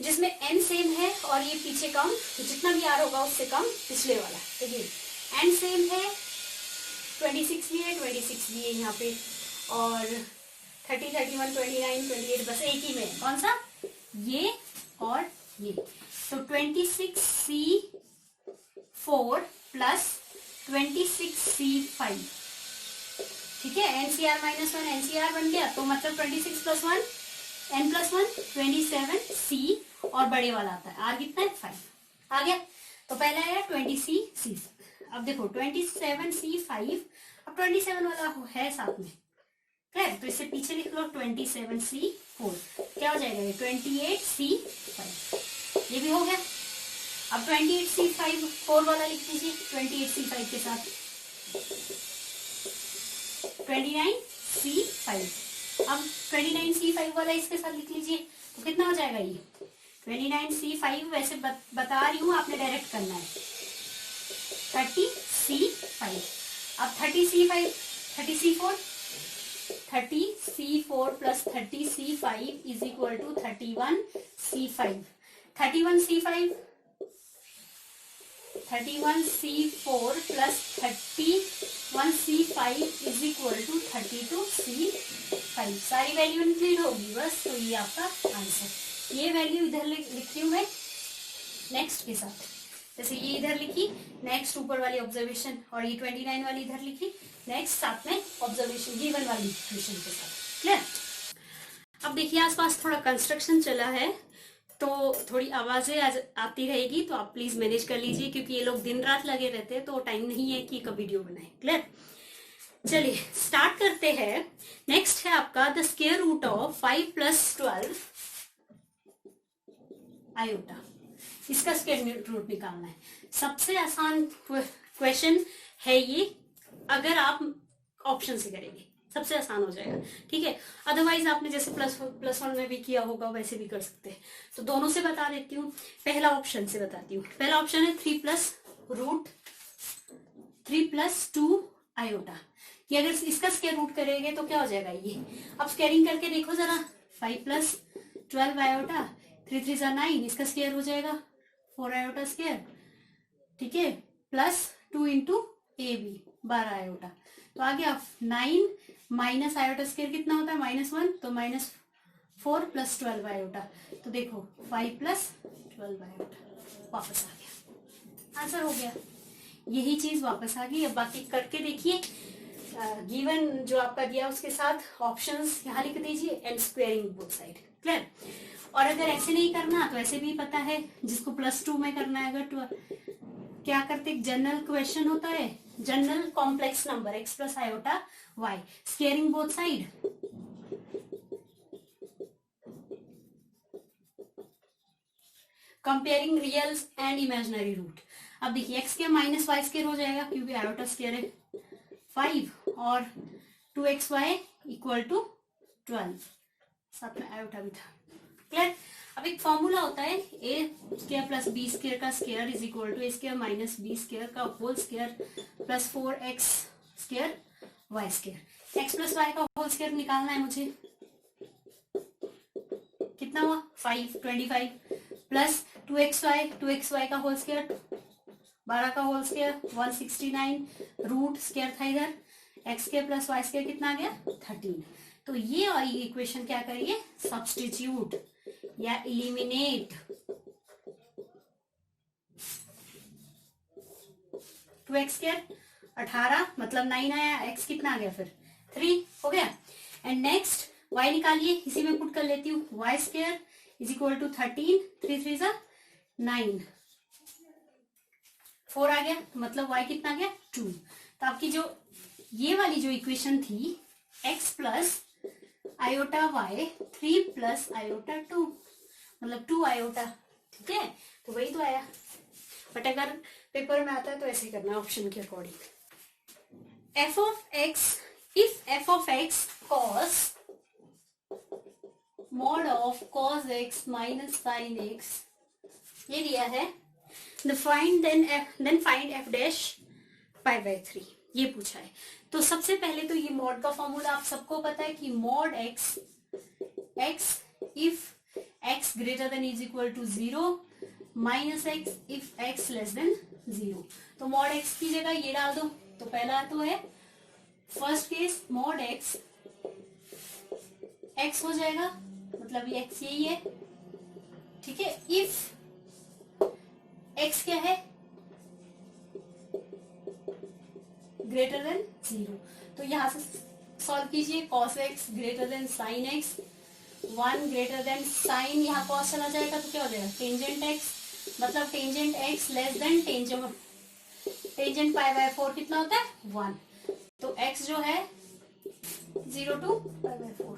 जिसमें n सेम है और ये पीछे कम, जितना भी r होगा उससे कम पिछले वाला। देखिए n सेम है, 26 भी है 26 भी है यहाँ पे, और 30 31 29 28 बस एक ही में है। कौन सा, ये और ये। तो 26C4 प्लस 26C5, ठीक है। NCR -1 NCR बन गया, तो मतलब 26 + 1 N+1 27C, और बड़े वाला आता है R कितना है 5 आ गया। तो पहला है 20C। अब देखो 27C5, अब 27 वाला है साथ में, है तो इससे पीछे लिख लो 27C4, क्या हो जाएगा ये 28C5, ये भी हो गया। अब 28C5 4 वाला लिख लीजिए 28C5 के साथ 29C5। अब 29C5 वाला इसके साथ लिख लीजिए, तो कितना हो जाएगा ये 29C5। वैसे बता रही हूँ, आपने डायरेक्ट करना है 30C5। अब 30C4 plus 30C5 is equal to 31C5। 31C4 plus 31C5 is equal to 32C5। सारी वैल्यू इंक्लूड होगी बस, तो ये आपका आंसर। ये वैल्यू इधर लिखती हूँ मैं नेक्स्ट के साथ, जैसे ये इधर लिखी नेक्स्ट ऊपर वाली ऑब्जर्वेशन, और ये 29 वाली इधर लिखी नेक्स्ट साथ में ऑब्जर्वेशन गिवन वाली इक्वेशन के साथ। क्लियर। अब देखिए आसपास थोड़ा कंस्ट्रक्शन चला है तो थोड़ी आवाजें आती रहेगी, तो आप प्लीज मैनेज कर लीजिए, क्योंकि ये लोग दिन रात लगे रहते हैं तो टाइम नहीं है कि कब वीडियो बनाए। क्लियर। चलिए स्टार्ट करते हैं। नेक्स्ट है आपका the square root of 5 + 12 iota. इसका स्क्वायर रूट निकालना है। सबसे आसान क्वेश्चन है ये, अगर आप ऑप्शन से करेंगे सबसे आसान हो जाएगा, ठीक है। अदरवाइज आपने जैसे +1 में भी किया होगा वैसे भी कर सकते हैं। तो दोनों से बता देती हूँ, पहला ऑप्शन से बताती हूँ। पहला ऑप्शन है 3 + 2 आयोटा। ये अगर इसका स्क्वायर रूट करेंगे तो क्या हो जाएगा ये। अब स्क्वायरिंग करके देखो जरा, 5 + 12 आयोटा, 3 3 = 9, इसका स्क्वायर हो जाएगा 4 आयोटा स्क्वायर, ठीक है, प्लस 2 × AB 12 आयोटा। तो आ गया 9 माइनस आयोटा स्क्वायर कितना होता है -1, तो -4 + 12 आयोटा। तो देखो 5 + 12 आयोटा वापस आ गया, आंसर हो गया। यही चीज वापस आ गई। अब बाकी करके देखिए, गिवन जो आपका दिया उसके साथ ऑप्शंस यहाँ लिख दीजिए and squaring both side. Clear. और अगर ऐसे नहीं करना तो ऐसे भी पता है, जिसको +2 में करना है अगर क्या करते, जनरल क्वेश्चन होता है, general complex number x + iota y, squaring both side, comparing reals and imaginary root. अब देखिए x² - y² हो जाएगा क्योंकि आयोटा स्क्वायर है 5, और 2xy = 12, साथ में आयोटा भी था। क्लियर। अब एक फॉर्मूला होता है A square plus B square का square is equal to A square minus B square का whole square plus 4x square Y square. X plus Y का होल स्क्वायर निकालना है मुझे, कितना हुआ 5, 25 प्लस 2xy का होल स्क्वायर 12 का होल स्क्वायर 169 रूट स्क्वायर था इधर, x square plus y square कितना आ गया 13। तो ये वाली इक्वेशन क्या करिए, सब्स्टिट्यूट या इलिमिनेट। 2x स्क्वायर 18 मतलब 9 आया, x कितना आ गया फिर 3 हो गया। एंड नेक्स्ट y निकालिए, इसी में पुट कर लेती हूँ, y square is equal to 13, 3 3 जा 9, 4 आ गया मतलब y कितना आ गया 2। तो आपकी जो ये वाली जो इक्वेशन थी x plus iota y 3 plus iota 2 मतलब 2 आयोटा, ठीक है, तो वही तो आया। बट अगर पेपर में आता है तो ऐसे करना ऑप्शन के according. f of x, if f of x cos mod of cos x minus sin x ये दिया है, then find f dash pi by 3 ये पूछा है। तो सबसे पहले तो ये मॉड का फॉर्मूला आप सबको पता है कि mod x if x greater than is equal to 0 minus x if x less than 0। तो मॉड x की जगह ये डाल दो, तो पहला तो है फर्स्ट केस मॉड x हो जाएगा मतलब ये x यही है, ठीक है। इफ x क्या है ग्रेटर देन 0, तो यहां से सॉल्व कीजिए, cos x greater than sin x, 1 greater than sine, यहाँ cos चला जाएगा तो क्या हो जाएगा टेंजेंट x, मतलब tangent x less than tangent pi by 4 कितना होता है 1, तो x जो है 0 to pi by 4।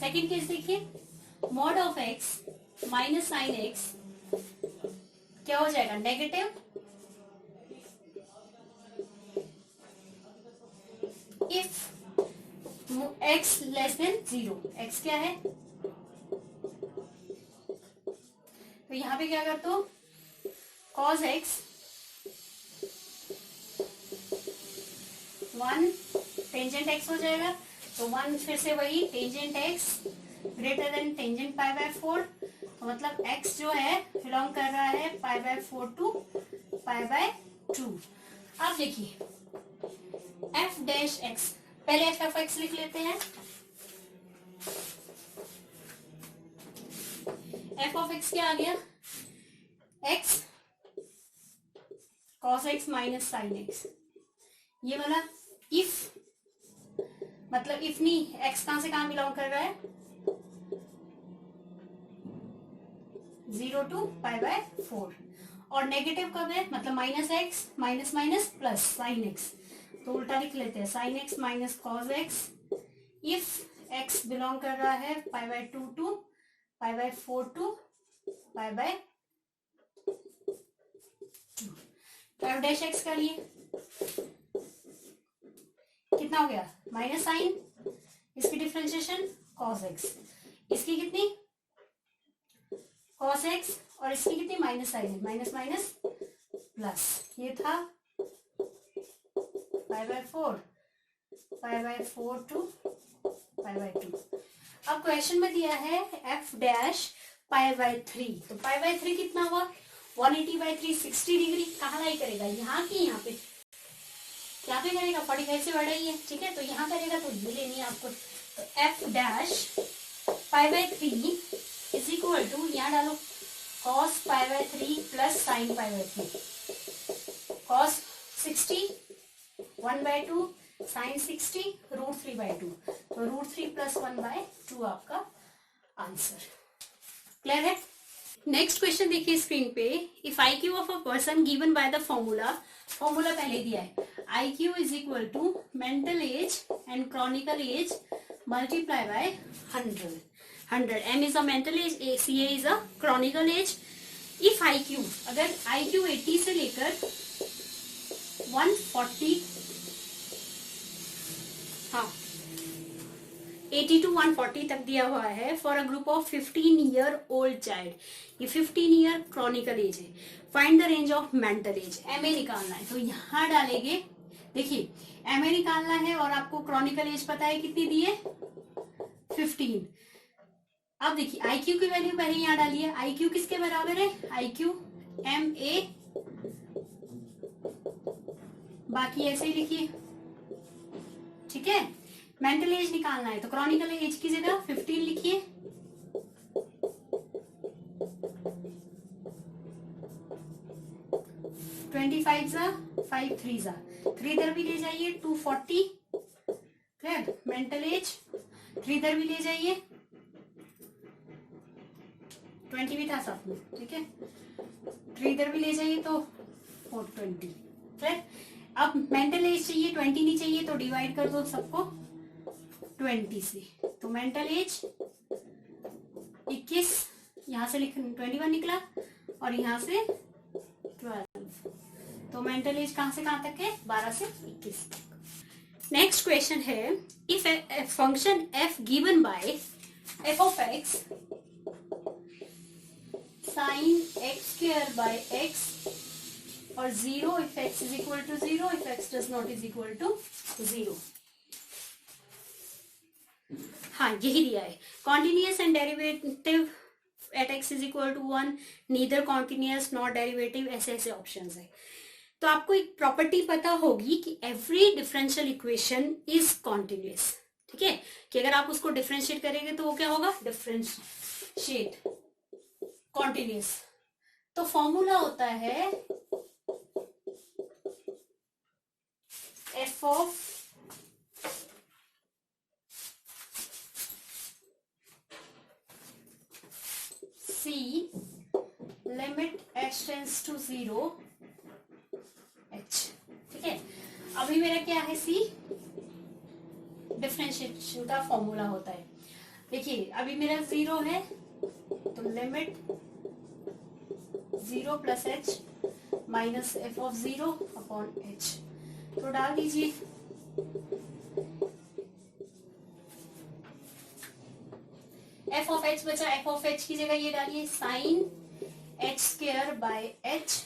Second case देखिए, mod of x minus sine x क्या हो जाएगा negative, if x less than 0, x क्या है, तो यहां पे क्या करते हो cos x 1 टेंजेंट x हो जाएगा, तो 1 फिर से वही tangent x greater then tangent pi by 4, तो मतलब x जो है बिलोंग कर रहा है pi by 4 to pi by 2। अब देखिए f डैश x, पहले f ऑफ x लिख लेते हैं, f ऑफ x क्या आ गया x cos x minus sine x, ये वाला इफ मतलब इफ नहीं, x कहां से कहां बिलोंग कर रहा है 0 टू पाई बाय 4, और नेगेटिव कब है मतलब minus x minus minus plus sine x, तो उल्टा लिख लेते हैं sine x minus cos x, if x belong कर रहा है pi by 2 to pi by 4 to pi by 2। f dash x का लिए कितना हो गया माइनस साइन, इसकी डिफरेंशिएशन cos x, इसकी कितनी cos x और इसकी कितनी माइनस साइन है, माइनस माइनस प्लस, ये था pi by 4 to pi by 2। अब क्वेश्चन में दिया है f डैश पाई बाय 3, तो पाई बाय 3 कितना हुआ 180 बाय 3 60 डिग्री, कहाँ लाई करेगा यहाँ की यहाँ पे करेगा 45 से बड़ा ही है, ठीक है, तो यहाँ करेगा तो ये लेनी है आपको। तो f dash pi by 3 is equal to यहाँ डालो cos pi by 3 plus sine pi by 3, cos 60 1 by 2 sine 60 root 3 by 2, तो रूट 3 प्लस 1 बाय 2 आपका आंसर। क्लियर है। नेक्स्ट क्वेश्चन देखिए स्क्रीन पे, if IQ of a person given by the formula पहले दिया है IQ is equal to mental age and chronological S multiply by 100, M is a mental age, CA is a chronological age. If IQ अगर IQ 80 से लेकर 140 हाँ 80 to 140 तक दिया हुआ है for a group of 15 year old child. ये 15 year Chronicle as है. Find the range of mental as. MA निकालना है तो यहाँ डालेंगे. देखिए एमए निकालना है और आपको क्रॉनिकल एज पता है कितनी दी है 15. अब देखिए आईक्यू की वैल्यू पहले यहाँ डालिए. आईक्यू किसके बराबर है? आईक्यू एम ए, बाकी ऐसे ही लिखिए. ठीक है. मेंटल एज निकालना है तो क्रॉनिकल एज की जगह 15 लिखिए. ट्वेंटी 5 3 3 इधर भी ले जाइए 240. क्लियर. मेंटल एज 3 इधर भी ले जाइए. 20 भी था साथ में. ठीक है. 3 इधर भी ले जाइए तो 420. क्लियर. अब मेंटल एज चाहिए 20 नहीं चाहिए तो डिवाइड कर दो सबको 20 से. तो मेंटल एज 21, यहां से लिख 21 निकला और यहां से 12. तो मेंटल एज कहां से कहां तक है? 12 से 21 तक. नेक्स्ट क्वेश्चन है if function f given by f of x sine x square by x और 0 if x is equal to 0 if x does not is equal to 0. हाँ यही दिया है. Continuous and derivative at x is equal to 1, neither continuous not derivative, ऐसे ऐसे options है. तो आपको एक प्रॉपर्टी पता होगी कि every differential equation is continuous. ठीक है. कि अगर आप उसको डिफरेंशिएट करेंगे तो वो क्या होगा? Differentiate continuous. तो फॉर्मूला होता है f of c limit h tends to 0 h. ठीक है. अभी मेरा क्या है? c डिफरेंशिएशन का फॉर्मूला होता है. देखिए अभी मेरा 0 है तो limit 0 plus h minus f of 0 upon h. तो डाल दीजिए. f ऑफ h बचा. f ऑफ h की जगह ये डालिए sine h square by h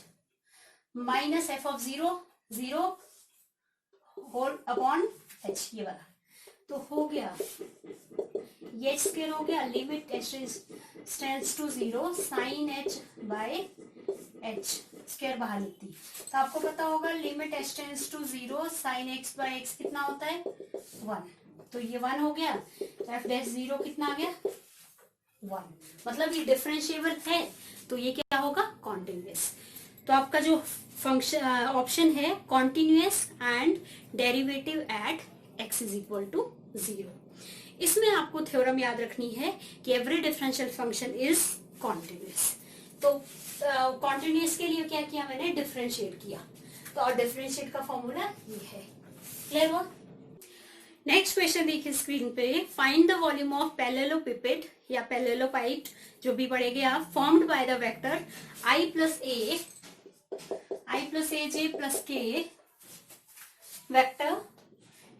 minus f of 0 whole upon h. ये वाला तो हो गया. ये h स्क्वायर हो गया. Limit h tends to 0 sine h by h square बाहर लिखती. तो आपको पता होगा limit h tends to 0 sine x by x कितना होता है? 1. तो ये 1 हो गया. f डैश 0 कितना आ गया? 1. मतलब ये डिफरेंशिएबल है तो ये क्या होगा? कॉन्टिन्यूअस. तो आपका जो फंक्शन ऑप्शन है continuous and derivative at x is equal to 0. इसमें आपको थ्योरम याद रखनी है कि every differential function is continuous. तो कॉन्टिन्यूअस के लिए क्या किया मैंने? डिफरेंशिएट किया. तो और डिफरेंशिएट का फॉर्मूला ये है. क्लियर हुआ? नेक्स्ट क्वेश्चन देखिए स्क्रीन पे. Find the volume of parallelopiped या पैरेललोपाइड जो भी पढ़ेंगे आप formed by the vector i plus A J plus K vector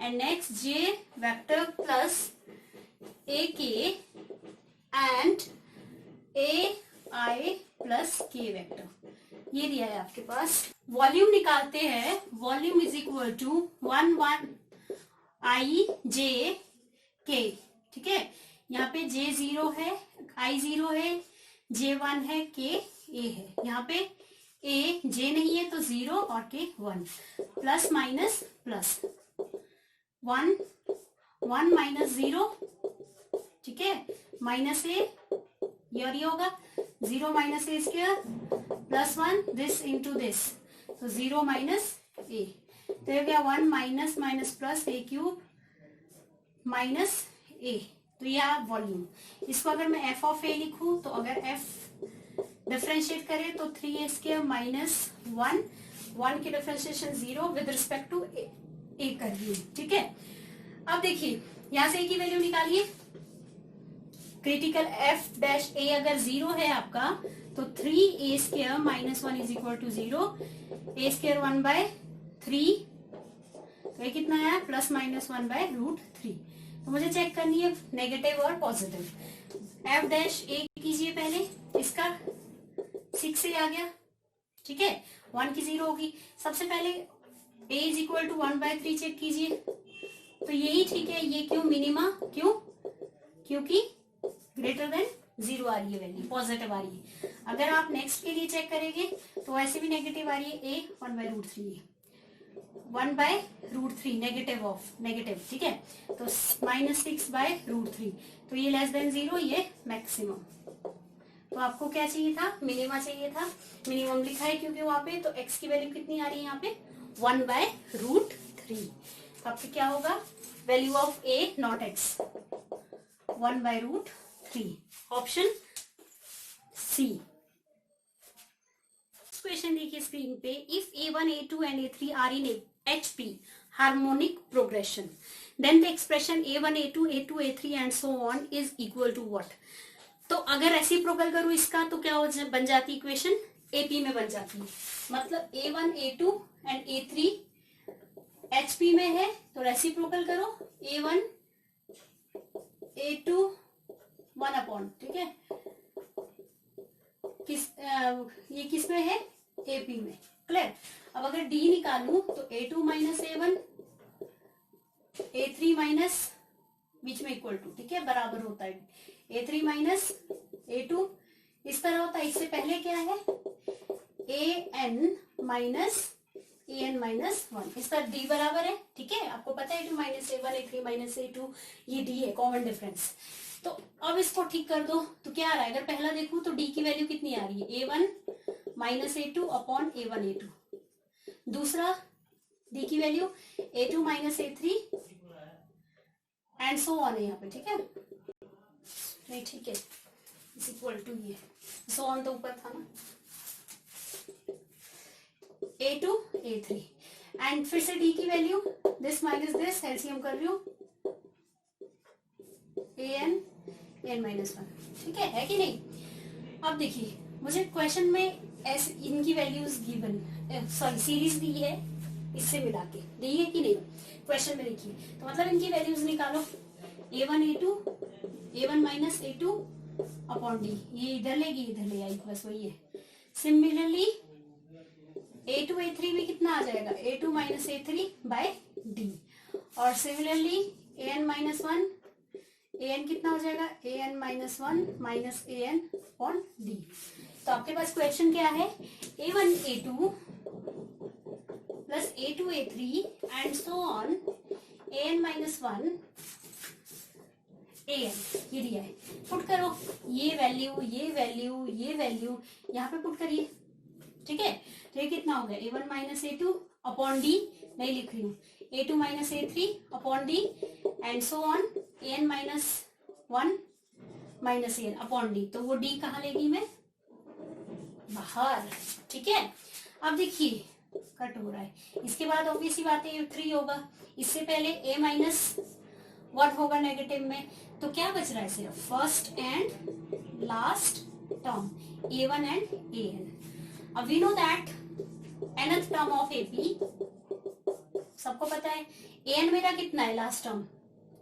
and next J vector plus A K and A I plus K vector. ये दिया है आपके पास. वॉल्यूम निकालते हैं. Volume is equal to 1 I J K. ठीक है. यहाँ पे जे 0 है, आई 0 है, जे 1 है, के ए है. यहाँ पे ए जे नहीं है तो 0 और के 1. Plus minus plus 1 minus 0. ठीक है. माइनस ए ये होगा 0 minus A square plus 1 this into this. तो 0 माइनस ए. तो ये गया 1 माइनस माइनस प्लस ए क्यूब माइनस ए. तो यह वॉल्यूम. इसको अगर मैं f ऑफ ए लिखूं तो अगर f डिफरेंशिएट करें तो 3a स्क्वायर माइनस 1 की डिफरेंशिएशन 0 विद रिस्पेक्ट टू ए करिए. ठीक है. अब देखिए यहां से a की वैल्यू निकालिए. क्रिटिकल f डैश a अगर 0 है आपका तो 3a square minus 1 is equal to 0. a square 1/3. तो ये कितना है? Plus minus 1/√3. तो मुझे चेक करनी है नेगेटिव और पॉजिटिव। एफ डैश ए कीजिए पहले, इसका 6 से आ गया, ठीक है, 1 की 0 होगी। सबसे पहले a is equal to 1/3 check कीजिए, तो यही ठीक है। ये क्यों मिनिमा, क्यों, क्योंकि ग्रेटर देन 0 आ रही है वैल्यू, पॉजिटिव आ रही है। अगर आप नेक्स्ट के लिए चेक करेंगे तो ऐसे भी नेगेटिव आ रही है, a 1/√3 है, 1/√3 नेगेटिव ऑफ नेगेटिव, ठीक है, तो -6/√3, तो ये लेस देन 0, ये मैक्सिमम। तो आपको क्या चाहिए था, मिनिमा चाहिए था, मिनिमम लिखा है क्योंकि वहां पे, तो x की वैल्यू कितनी आ रही है यहाँ पे 1/√3। तो आपके क्या होगा, value of a naught x 1/√3, option C. Question देखिए स्क्रीन पे, if a1 a2 and a3 are in HP harmonic progression then the expression a1 a2 a2 a3 and so on is equal to what. तो अगर reciprocal करूं इसका तो क्या बन जाती इक्वेशन, AP में बन जाती है। मतलब a1 a2 and a3 HP में है, तो रेसिप्रोकल करो a1 a2 1/, ठीक है, ये किस में है, AP में, क्लियर। अब अगर D निकालूं तो a2 minus a1 a3 minus बीच में इक्वल टू, ठीक है, बराबर होता है a3 माइनस a2, इस तरह होता है। इससे पहले क्या है, an माइनस an-1, इस तरह d बराबर है, ठीक है, आपको पता है a2 minus a1 a3 minus a2, ये d है, कॉमन डिफरेंस। तो अब इसको ठीक कर दो, तो क्या आ रहा है, अगर पहला देखूं तो d की वैल्यू कितनी आ रही है, a1 minus a2 upon a1 a2। दूसरा d की value a2 minus a3 and so on है यहाँ पे, ठीक है, नहीं ठीक है, इज इक्वल टू ये सो ऑन तो ऊपर था ना, a2 a3 एंड फिर से d की value this minus this, LCM कर रही हूँ, an-1, ठीक है कि नहीं। अब देखिए मुझे क्वेश्चन में ऐसे इनकी वैल्यूज गिवन, सॉरी सीरीज दी है, इससे मिला के दी है कि नहीं, क्वेश्चन में देखिए, तो मतलब इनकी वैल्यूज निकालो, a1 a2 a1 minus a2 upon d, ये इधर लेगी इधर ले आई, बस वही है। सिमिलरली a2 a3 में कितना आ जाएगा, a2 minus a3 by d, और सिमिलरली an-1 an कितना हो जाएगा, an-1 minus an upon d। तो आपके पास क्वेश्चन क्या है, a1 a2 plus a2 a3 and so on an-1 an, ये दिया है, पुट करो ये वैल्यू ये वैल्यू ये वैल्यू यहाँ पे पुट करिए, ठीक है। तो ये कितना हो गया, a1 minus a2 upon d, नहीं लिख रही हूँ, a2 minus a3 upon d and so on an-1 minus an upon d। तो वो d कहाँ लेगी मैं, बाहर, ठीक है। अब देखिए कट हो रहा है, इसके बाद ऑब्वियसली बात है 3 होगा, इससे पहले a-1 होगा नेगेटिव में, तो क्या बच रहा है, सिर्फ first and last term a1 and an। अब we know that nth term of AP सबको पता है, an मेरा कितना है लास्ट टर्म,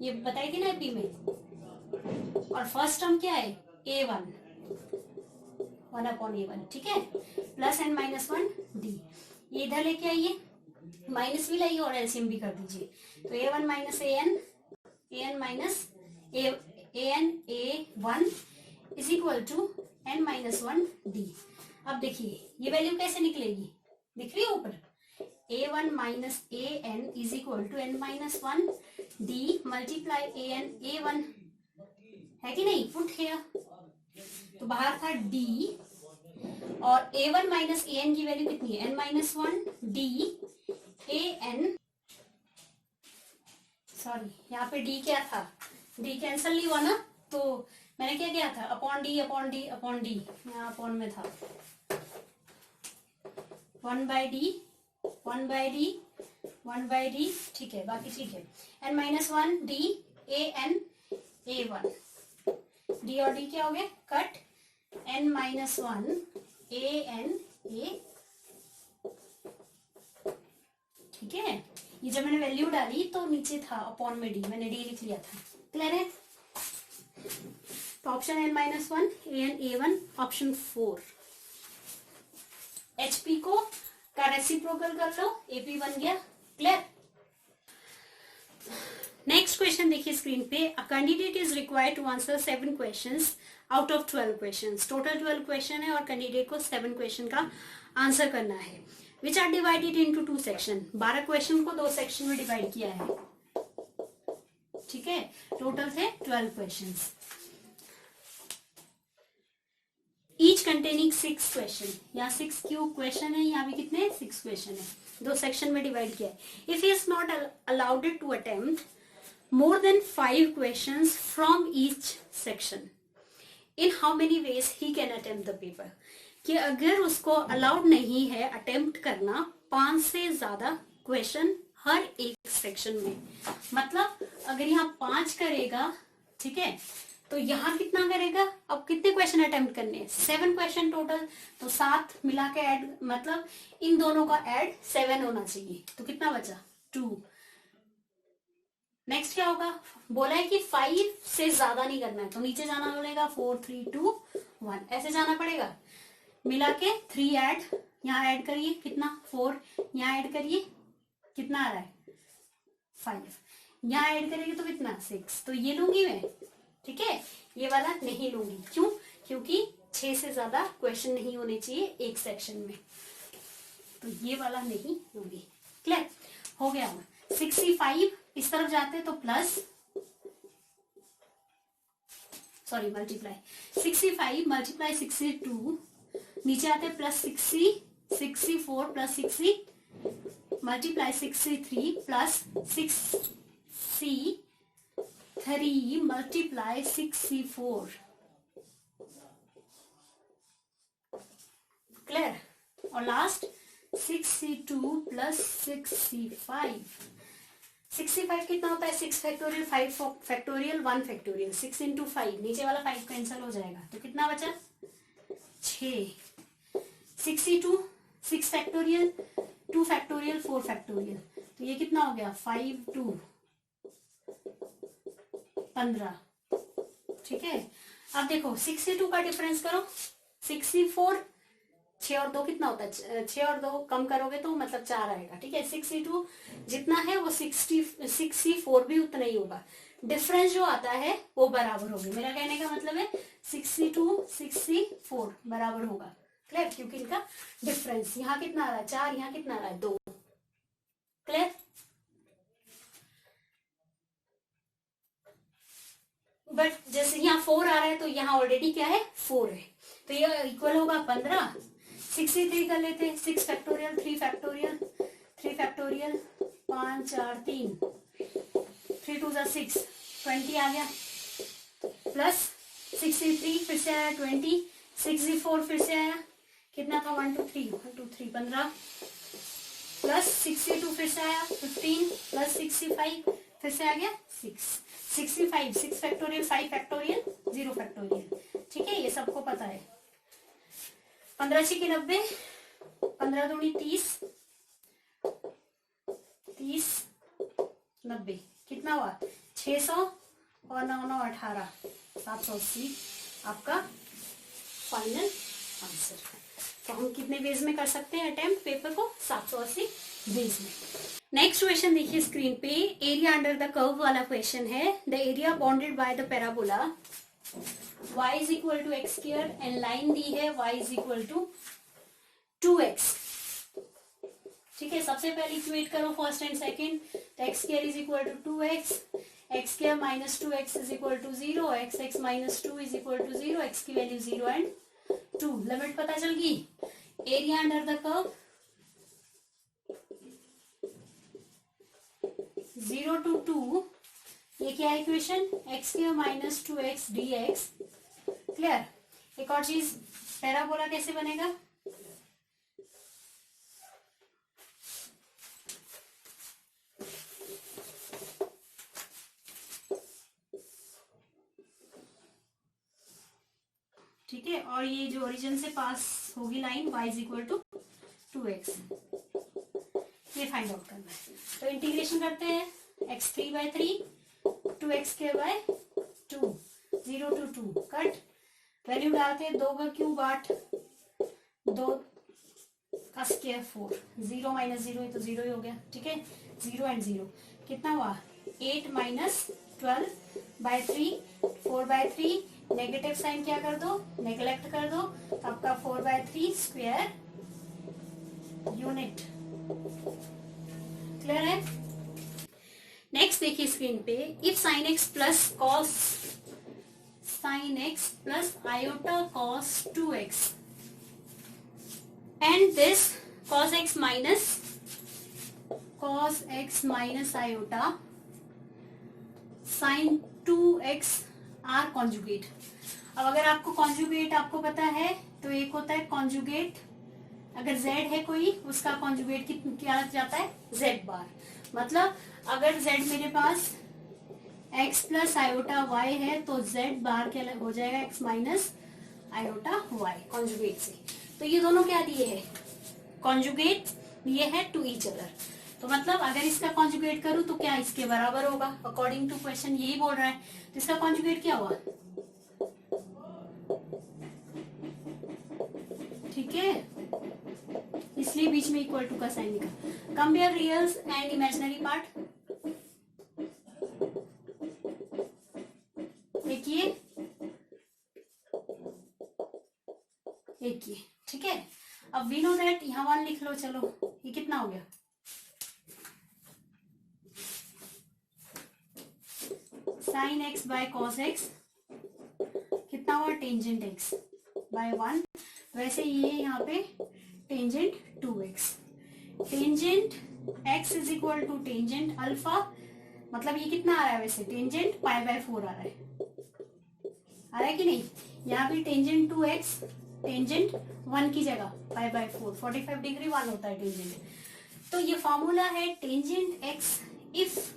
ये बताई थी ना AP में, और फर्स्ट टर्म क्या है a1 1/a1, ठीक है, प्लस n-1 d, ये इधर लेके आइए, माइनस भी लाइए और एलसीएम भी कर दीजिए, तो a1 minus an minus a1 is equal to n-1 d। अब देखिए ये वैल्यू कैसे निकलेगी, दिख रही है ऊपर, a1 minus an is equal to n-1 d multiply an a1, है कि नहीं, पुट हियर, तो बाहर था d, और a1 माइनस an की वैल्यू कितनी है, n-1 d an, सॉरी यहाँ पे d क्या था, d कैंसल नहीं हुआ ना, तो मैंने क्या किया था, upon d upon d upon d, यहाँ अपॉन में था 1/d, ठीक है, बाकी ठीक है, n-1 d an a1, d और d क्या हो गया, कट, n-1 an a, ठीक है, ये जब मैंने वैल्यू डाली तो नीचे था अपॉन में डी, मैंने डी लिख लिया था। क्लियर है? तो option n-1 N A1 option 4। HP को का रेसिप्रोकल कर लो, AP बन गया। क्लियर? नेक्स्ट क्वेश्चन देखिए स्क्रीन पे। A candidate is required to answer 7 questions out of 12 questions. Total 12 question है और कैंडिडेट को 7 क्वेश्चन का आंसर करना है। Which are divided into 2 section. 12 question को 2 सेक्शन में डिवाइड किया है। ठीक है, टोटल थे 12 क्वेश्चंस, ईच कंटेनिंग 6 क्वेश्चन। यहाँ 6 क्यूब क्वेश्चन है, यहाँ भी कितने 6 क्वेश्चन है, 2 सेक्शन में डिवाइड किया है। If he is not allowed to attempt more than 5 questions from each section, in how many ways he can attempt the paper. कि अगर उसको अलाउड नहीं है अटेम्प्ट करना 5 से ज्यादा क्वेश्चन हर एक सेक्शन में, मतलब अगर यहाँ 5 करेगा, ठीक है, तो यहाँ कितना करेगा, अब कितने क्वेश्चन अटेम्प्ट करने हैं, 7 क्वेश्चन टोटल, तो 7 मिला के ऐड, मतलब इन दोनों का ऐड 7 होना चाहिए, तो कितना बचा 2। नेक्स्ट क्या होगा, बोला है कि 5 से ज्यादा नहीं करना है, तो नीचे जाना पड़ेगा 4 3 2 1 ऐसे जाना पड़ेगा। मिला के 3 ऐड, यहाँ ऐड करिए कितना 4, यहाँ ऐड करिए कितना आ रहा है 5, यहाँ ऐड करेंगे तो कितना 6, तो ये लूंगी मैं। ठीक है, ये वाला नहीं लूंगी, क्यों, क्योंकि 6 से ज्यादा क्वेश्चन नहीं होने चाहिए एक सेक्शन में, तो ये वाला नहीं लूंगी। क्लियर हो गया। 65 इस तरफ जाते तो प्लस, सॉरी मल्टीप्लाई, 65 मल्टीप्लाई 62, नीचे आते plus 60, 64 plus 60 multiply 63 plus 63 multiply 64। Clear? और लास्ट 62 प्लस 65। 65 कितना होता है, 6 फैक्टोरियल 5 फैक्टोरियल 1 फैक्टोरियल, 6 इंटू 5, नीचे वाला 5 कैंसिल हो जाएगा, तो कितना बचा 6। 62 6 फैक्टोरियल 2 फैक्टोरियल 4 फैक्टोरियल, तो ये कितना हो गया 5 2 15। ठीक है, अब देखो 62 का डिफरेंस करो, 64, 6 और 2 कितना होता है, 6 और 2 कम करोगे तो मतलब 4 आएगा। ठीक है, 62 जितना है वो 64 भी उतना ही होगा, डिफरेंस जो आता है वो बराबर होगी। मेरा कहने का मतलब है 62 64 बराबर होगा। क्लियर? क्योंकि इनका डिफरेंस यहाँ कितना आ रहा है 4, यहाँ कितना आ रहा है 2। क्लियर? बट जैसे यहाँ 4 आ रहा है तो यहाँ ऑलरेडी क्या है 4 है, तो ये इक्वल होगा 15। 63 कर लेते हैं, 6 फैक्टोरियल 3 फैक्टोरियल 3 फैक्टोरियल 5 4 3 3 2 6 20 आ गया, प्लस 63 फिर से आया 20, 64 फिर से आया, कितना था 1 2 3 1 2 3 15, प्लस 62 फिर से आया 15 प्लस 65 फिर से आ गया 6। 65 6 फैक्टोरियल 5 फैक्टोरियल 0 फैक्टोरियल। ठीक है, ये सबको पता है। 15 6 90, 15 दूनी 30 30 90, कितना हुआ 600 और 9 9 18 780 आपका फाइनल आंसर। तो हम कितने वेज में कर सकते हैं अटेम्प्ट पेपर को, 780 वेज में। नेक्स्ट क्वेश्चन देखिए स्क्रीन पे, एरिया अंडर द कर्व वाला क्वेश्चन है। The area bounded by the parabola y is equal to X square and line दी है y is equal to 2x। ठीक है, सबसे पहले इक्वेट करो फर्स्ट एंड सेकेंड, तो x square is equal to 2x, x square minus 2x is equal to 0, x minus 2 is equal to 0, x की value 0 and 2। Limit पता चल गई। Area under the curve 0 to 2, ये क्या है equation, x square minus 2x dx। Clear? एक और चीज, पैराबोला कैसे बनेगा, ठीक है, और ये जो ओरिजिन से पास होगी line y is equal to 2x, ये फाइंड आउट करना है। तो इंटीग्रेशन करते हैं, x3/3 2x2/2 0 to 2 cut, value डालते हैं 2 का क्यूब 8, 2 का स्क्वायर 4, 0 माइनस 0 है तो 0 ही हो गया, ठीक है। 0 एंड 0 कितना हुआ 8 माइनस 12/3 4/3, नेगेटिव साइन क्या कर दो, नेग्लेक्ट कर दो, तो आपका 4/3 स्क्वायर यूनिट। क्लियर है। नेक्स्ट देखिए स्क्रीन पे, if sine x plus cos sin x plus iota cos 2x and this cos x minus iota sin 2x are conjugate। अब अगर आपको कॉन्जुगेट आपको पता है तो एक होता है कॉन्जुगेट, अगर z है कोई उसका कॉन्जुगेट क्या जाता है z बार। मतलब अगर z मेरे पास x प्लस आयोटा y है तो z बार क्या हो जाएगा x minus iota y conjugate से। तो ये दोनों क्या दिए है कॉन्जुगेट, ये है टू ईच अदर। तो मतलब अगर इसका कॉन्जुगेट करूं तो क्या इसके बराबर होगा, अकॉर्डिंग टू क्वेश्चन यही बोल रहा है। तो इसका कॉन्जुगेट क्या हुआ, ठीक है, इसलिए बीच में इक्वल टू का साइन लिखा। कंपेयर रियल्स एंड इमेजिनरी पार्ट, एक ये, ठीक है। अब वी नो दैट, यहां 1 लिख लो, चलो ये कितना हो गया sine x by cos x कितना हुआ टेंजेंट एक्स बाय 1, वैसे ये यहाँ पे tangent 2x, tangent x is equal to tangent alpha, मतलब ये कितना आ रहा है वैसे टेंजेंट π/4 आ रहा है कि नहीं। यहाँ भी टेंजेंट 2x टेंजेंट 1 की जगह π/4 45 डिग्री 1 होता है टेंजेंट। तो ये फॉर्मूला है tangent x, if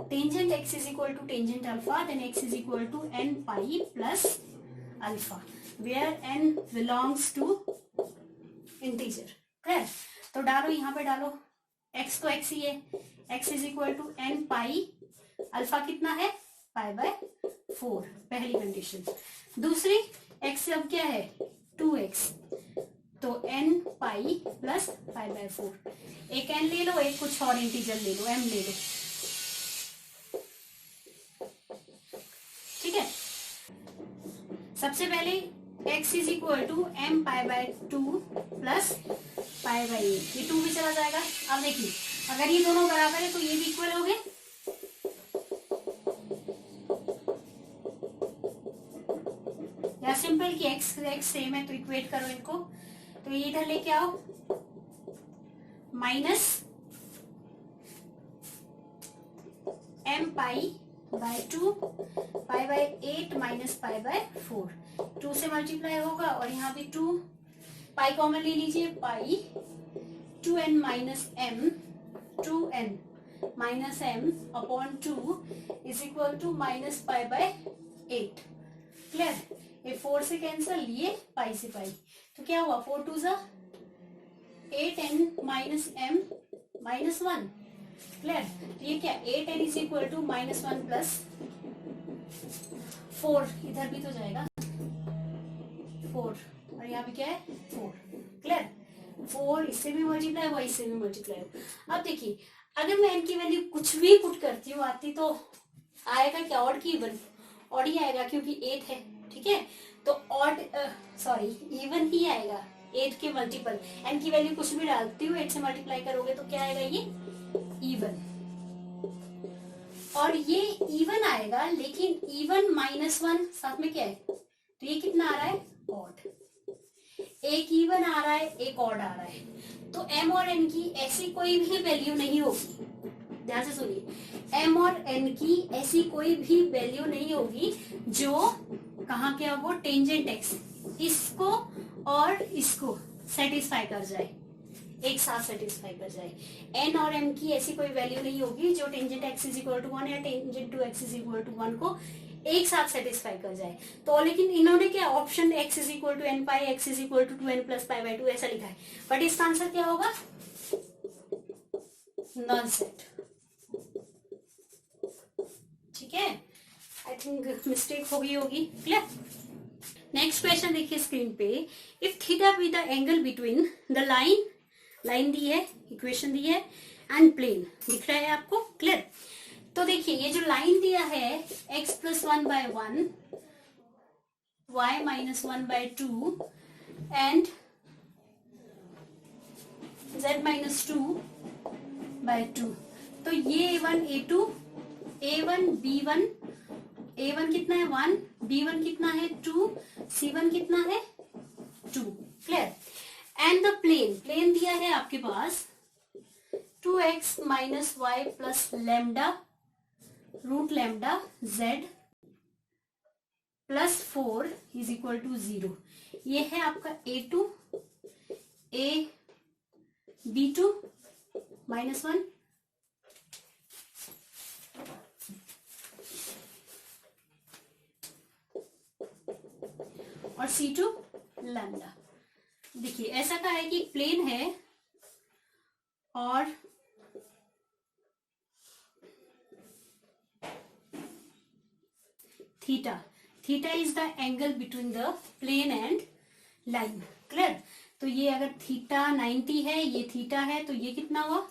tangent x is equal to tangent alpha then x is equal to n pi plus alpha, where n belongs to integer. Clear. तो डालो यहाँ पे डालो, x तो x ही है, x is equal to n pi, alpha कितना है π/4 पहली कंडीशन। दूसरी x अब क्या है 2x, तो n पाई प्लस π/4, एक n ले लो, एक कुछ और इंटीजर ले लो, m ले लो, ठीक है। सबसे पहले x is equal to m π/2 plus π/8, ये 2 भी चला जाएगा। अब देखिए अगर ये दोनों बराबर है तो ये भी इक्वल हो गए, या सिंपल कि x सेम है तो इक्वेट करो इनको। तो ये इधर लेके आओ, माइनस m π/2 π/8 माइनस π/4, 2 से मल्टीप्लाई होगा और यहाँ भी 2 पाई कॉमन ले लीजिए, pi 2n minus m 2n minus m upon 2 is equal to minus π/8। Clear. ये 4 से कैंसल, ये पाई से पाई, तो क्या हुआ 4 2 ज़ा 8n minus m minus 1। Clear. तो ये क्या 8n is equal to minus 1 plus 4, इधर भी तो जाएगा 4 और यहाँ पे क्या है 4। क्लियर। 4 इससे भी मल्टीप्लाई हुआ, इससे भी मल्टीप्लाई हुआ। अब देखिए अगर मैं n की वैल्यू कुछ भी पुट करती हूँ आती तो आएगा क्या ऑड की इवन, ऑड ही आएगा क्योंकि 8 है, ठीक है। तो ऑड सॉरी इवन ही आएगा, 8 के मल्टीपल, n की वैल्यू कुछ भी डालती हूँ 8 से मल्टीप्लाई करोगे तो क्या आएगा ये इवन, और ये इवन आएगा, लेकिन इवन माइनस 1 साथ में क्या है, तो ये कितना आ रहा है ऑड, एक इवन आ रहा है एक ऑड आ रहा है। तो m और n की ऐसी कोई भी वैल्यू नहीं होगी, ध्यान से सुनिए, m और n की ऐसी कोई भी वैल्यू नहीं होगी जो कहाँ के वो टेंजेंट x इसको और इसको सेटिस्फाई कर जाए, एक साथ सेटिस्फाई कर जाए। n और m की ऐसी कोई वैल्यू नहीं होगी जो tangent x is equal to 1 या tangent 2x is equal to 1 को एक साथ सेटिस्फाई कर जाए। तो लेकिन इन्होंने क्या option x is equal to n pi, x is equal to 2n plus π/2 ऐसा लिखा है, बट इसका आंसर क्या होगा नल सेट। ठीक है, आई थिंक मिस्टेक हो गई होगी। क्लियर। नेक्स्ट क्वेश्चन देखिए स्क्रीन पे, if theta be the angle between the line, line दी है, इक्वेशन दी है, एंड प्लेन दिख रहा है आपको। क्लियर। तो देखिए ये जो लाइन दिया है x plus 1/1, y minus 1/2 and z minus 2/2, तो ये A1 A2, A1 B1, A1 कितना है 1, B1 कितना है 2, C1 कितना है 2। Clear. And the plane, plane दिया है आपके पास 2x minus y plus lambda root lambda z plus 4 is equal to 0। ये है आपका A2, A B2 माइनस 1 और C2 लैम्डा। देखिए ऐसा कहा है कि प्लेन है और theta, theta is the angle between the plane and line. Clear. तो ये अगर थीटा 90 है, ये थीटा है, तो ये कितना हुआ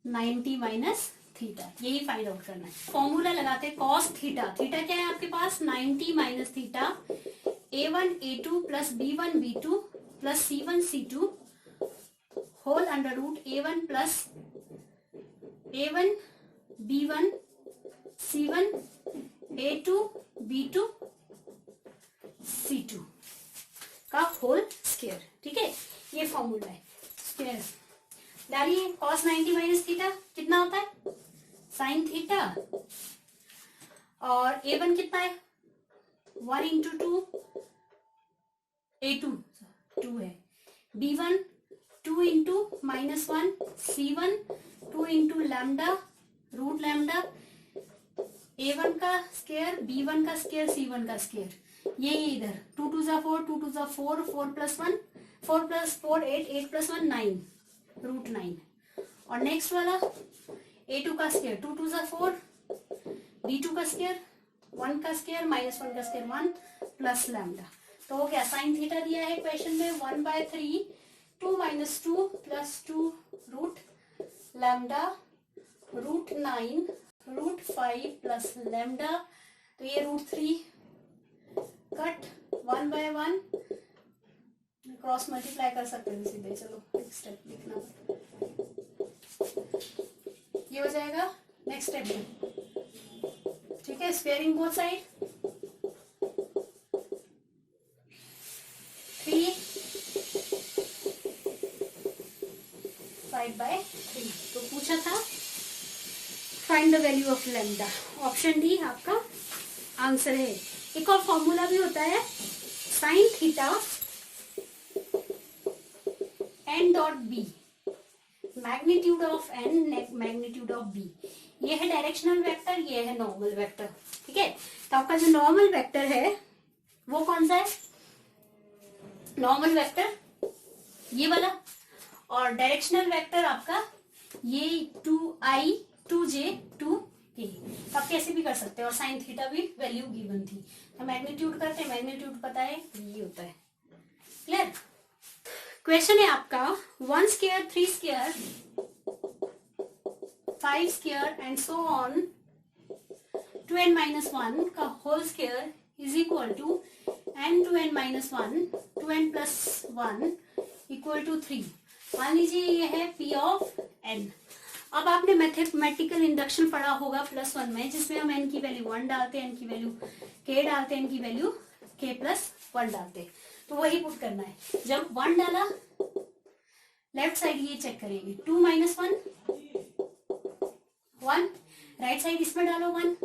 90 माइनस थीटा, यही फाइंड आउट करना है। फॉर्मूला लगाते हैं कॉस थीटा, थीटा क्या है आपके पास 90 minus theta A1 A2 plus B1 B2 plus C1 C2 whole under root A1 plus A1 B1 C1 A2 B2 C2 का होल स्क्वायर। ठीक है, ये फॉर्मूला है। स्क्वायर डालिए, cos 90 माइनस थीटा कितना होता है साइन थीटा, और A1 कितना है 1 इंटू 2, A2 2 है, B1 2 into minus 1, C1 2 into lambda root lambda, A1 का स्क्वायर, B1 का स्क्वायर, C1 का स्क्वायर, ये इधर 2 2 जा 4, 2 2 जा 4, 4 प्लस 1, 4 प्लस 4 8, 8 प्लस 1 9 रूट 9। और नेक्स्ट वाला A2 का स्क्वायर 2 2 जा 4, B2 का स्क्वायर 1 का स्क्वायर माइनस 1 का स्क्वायर 1 प्लस लैम्डा। तो हो गया साइन थीटा दिया है क्वेश्चन में 1/3 2 minus 2 plus 2 root lambda root 9 root 5 plus lambda, तो ये रूट 3 कट 1/1 क्रॉस मल्टीप्लाई कर सकते हैं सीधे। चलो एक स्टेप लिखना, ये हो जाएगा नेक्स्ट स्टेप में। ठीक है, स्क्वायरिंग बोथ साइड 3 5/3। तो पूछा था find the value of lambda, option D आपका आंसर है। एक और फॉर्मूला भी होता है sine theta n dot b, magnitude of n magnitude of b. ये है डायरेक्शनल वेक्टर, ये है नॉर्मल वेक्टर। ठीक है, तो आपका जो नॉर्मल वेक्टर है वो कौन सा है, नॉर्मल वेक्टर ये वाला, और डायरेक्शनल वेक्टर आपका ये 2i 2j 2k। आप कैसे भी कर सकते हैं, और साइन थीटा भी वैल्यू गिवन थी, तो मैग्नीट्यूड करते हैं, मैग्नीट्यूड पता है ये होता है। क्लियर। क्वेश्चन है आपका 1 square 3 square 5 square and so on 2n minus 1 का whole square is equal to n 2n minus 1 2n plus 1 equal to 3। मान लीजिए ये है p ऑफ n। अब आपने मैथमेटिकल इंडक्शन पढ़ा होगा +1 में, जिसमें हम n की वैल्यू 1 डालते हैं, n की वैल्यू k डालते हैं, n की वैल्यू k प्लस 1 डालते हैं। तो वही पुट करना है। जब 1 डाला लेफ्ट साइड ये चेक करेंगे 2 माइनस 1 1, राइट साइड इसमें डालो 1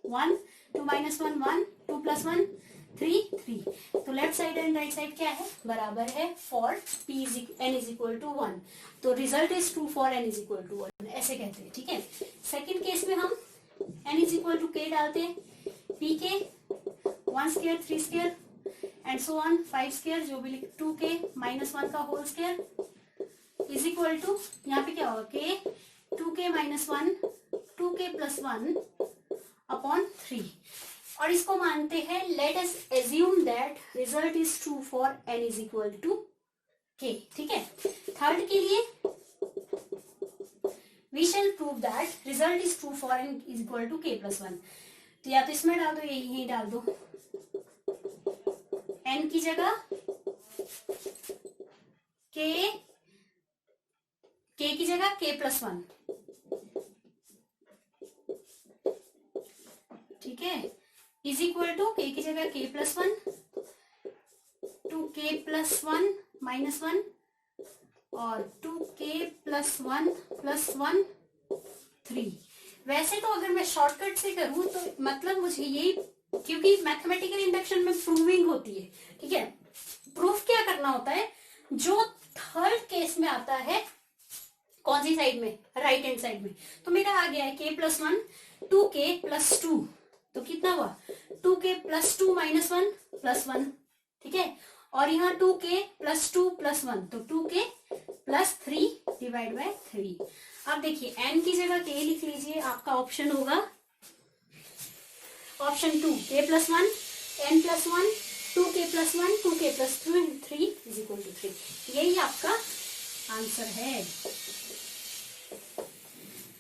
1 2 माइनस 1 1 2 प्लस 1 3 3। तो left side and right side क्या है, बराबर है for p n is equal to 1। तो result is true for n is equal to 1, ऐसे कहते हैं। ठीक है, सेकेंड केस में हम n is equal to k डालते हैं, p के 1 square 3 square and so on 5 square, जो भी 2k माइनस 1 का whole square is equal to, यहाँ पे क्या होगा, के 2k minus 1 2k plus 1 upon 3, और इसको मानते हैं let us assume that result is true for n is equal to k। ठीक है, थर्ड के लिए we shall prove that result is true for n is equal to k plus 1। तो या तो इसमें डाल दो, यही डाल दो, n की जगह k की जगह k प्लस 1। ठीक है, इज इक्वल टू k की जगह k plus 1 2k plus 1 minus 1 और 2k प्लस 1 प्लस 1 3। वैसे तो अगर मैं शॉर्टकट से करूं तो मतलब मुझे यही, क्योंकि मैथमेटिकल इंडक्शन में प्रूविंग होती है। ठीक है, प्रूफ क्या करना होता है, जो थर्ड केस में आता है, कौन सी साइड में, राइट हैंड साइड में, तो मेरा आ गया है k प्लस 1 2k प्लस 2, तो कितना हुआ 2k प्लस 2 माइनस 1 प्लस 1। ठीक है, और यहाँ 2k प्लस 2 प्लस 1, तो 2k प्लस 3 डिवाइड बाय 3। अब देखिए n की जगह k लिख लीजिए, आपका ऑप्शन होगा option 2 k plus 1 n plus 1 2k plus 1 2k plus 3 is equal to 3। यही आपका आंसर है।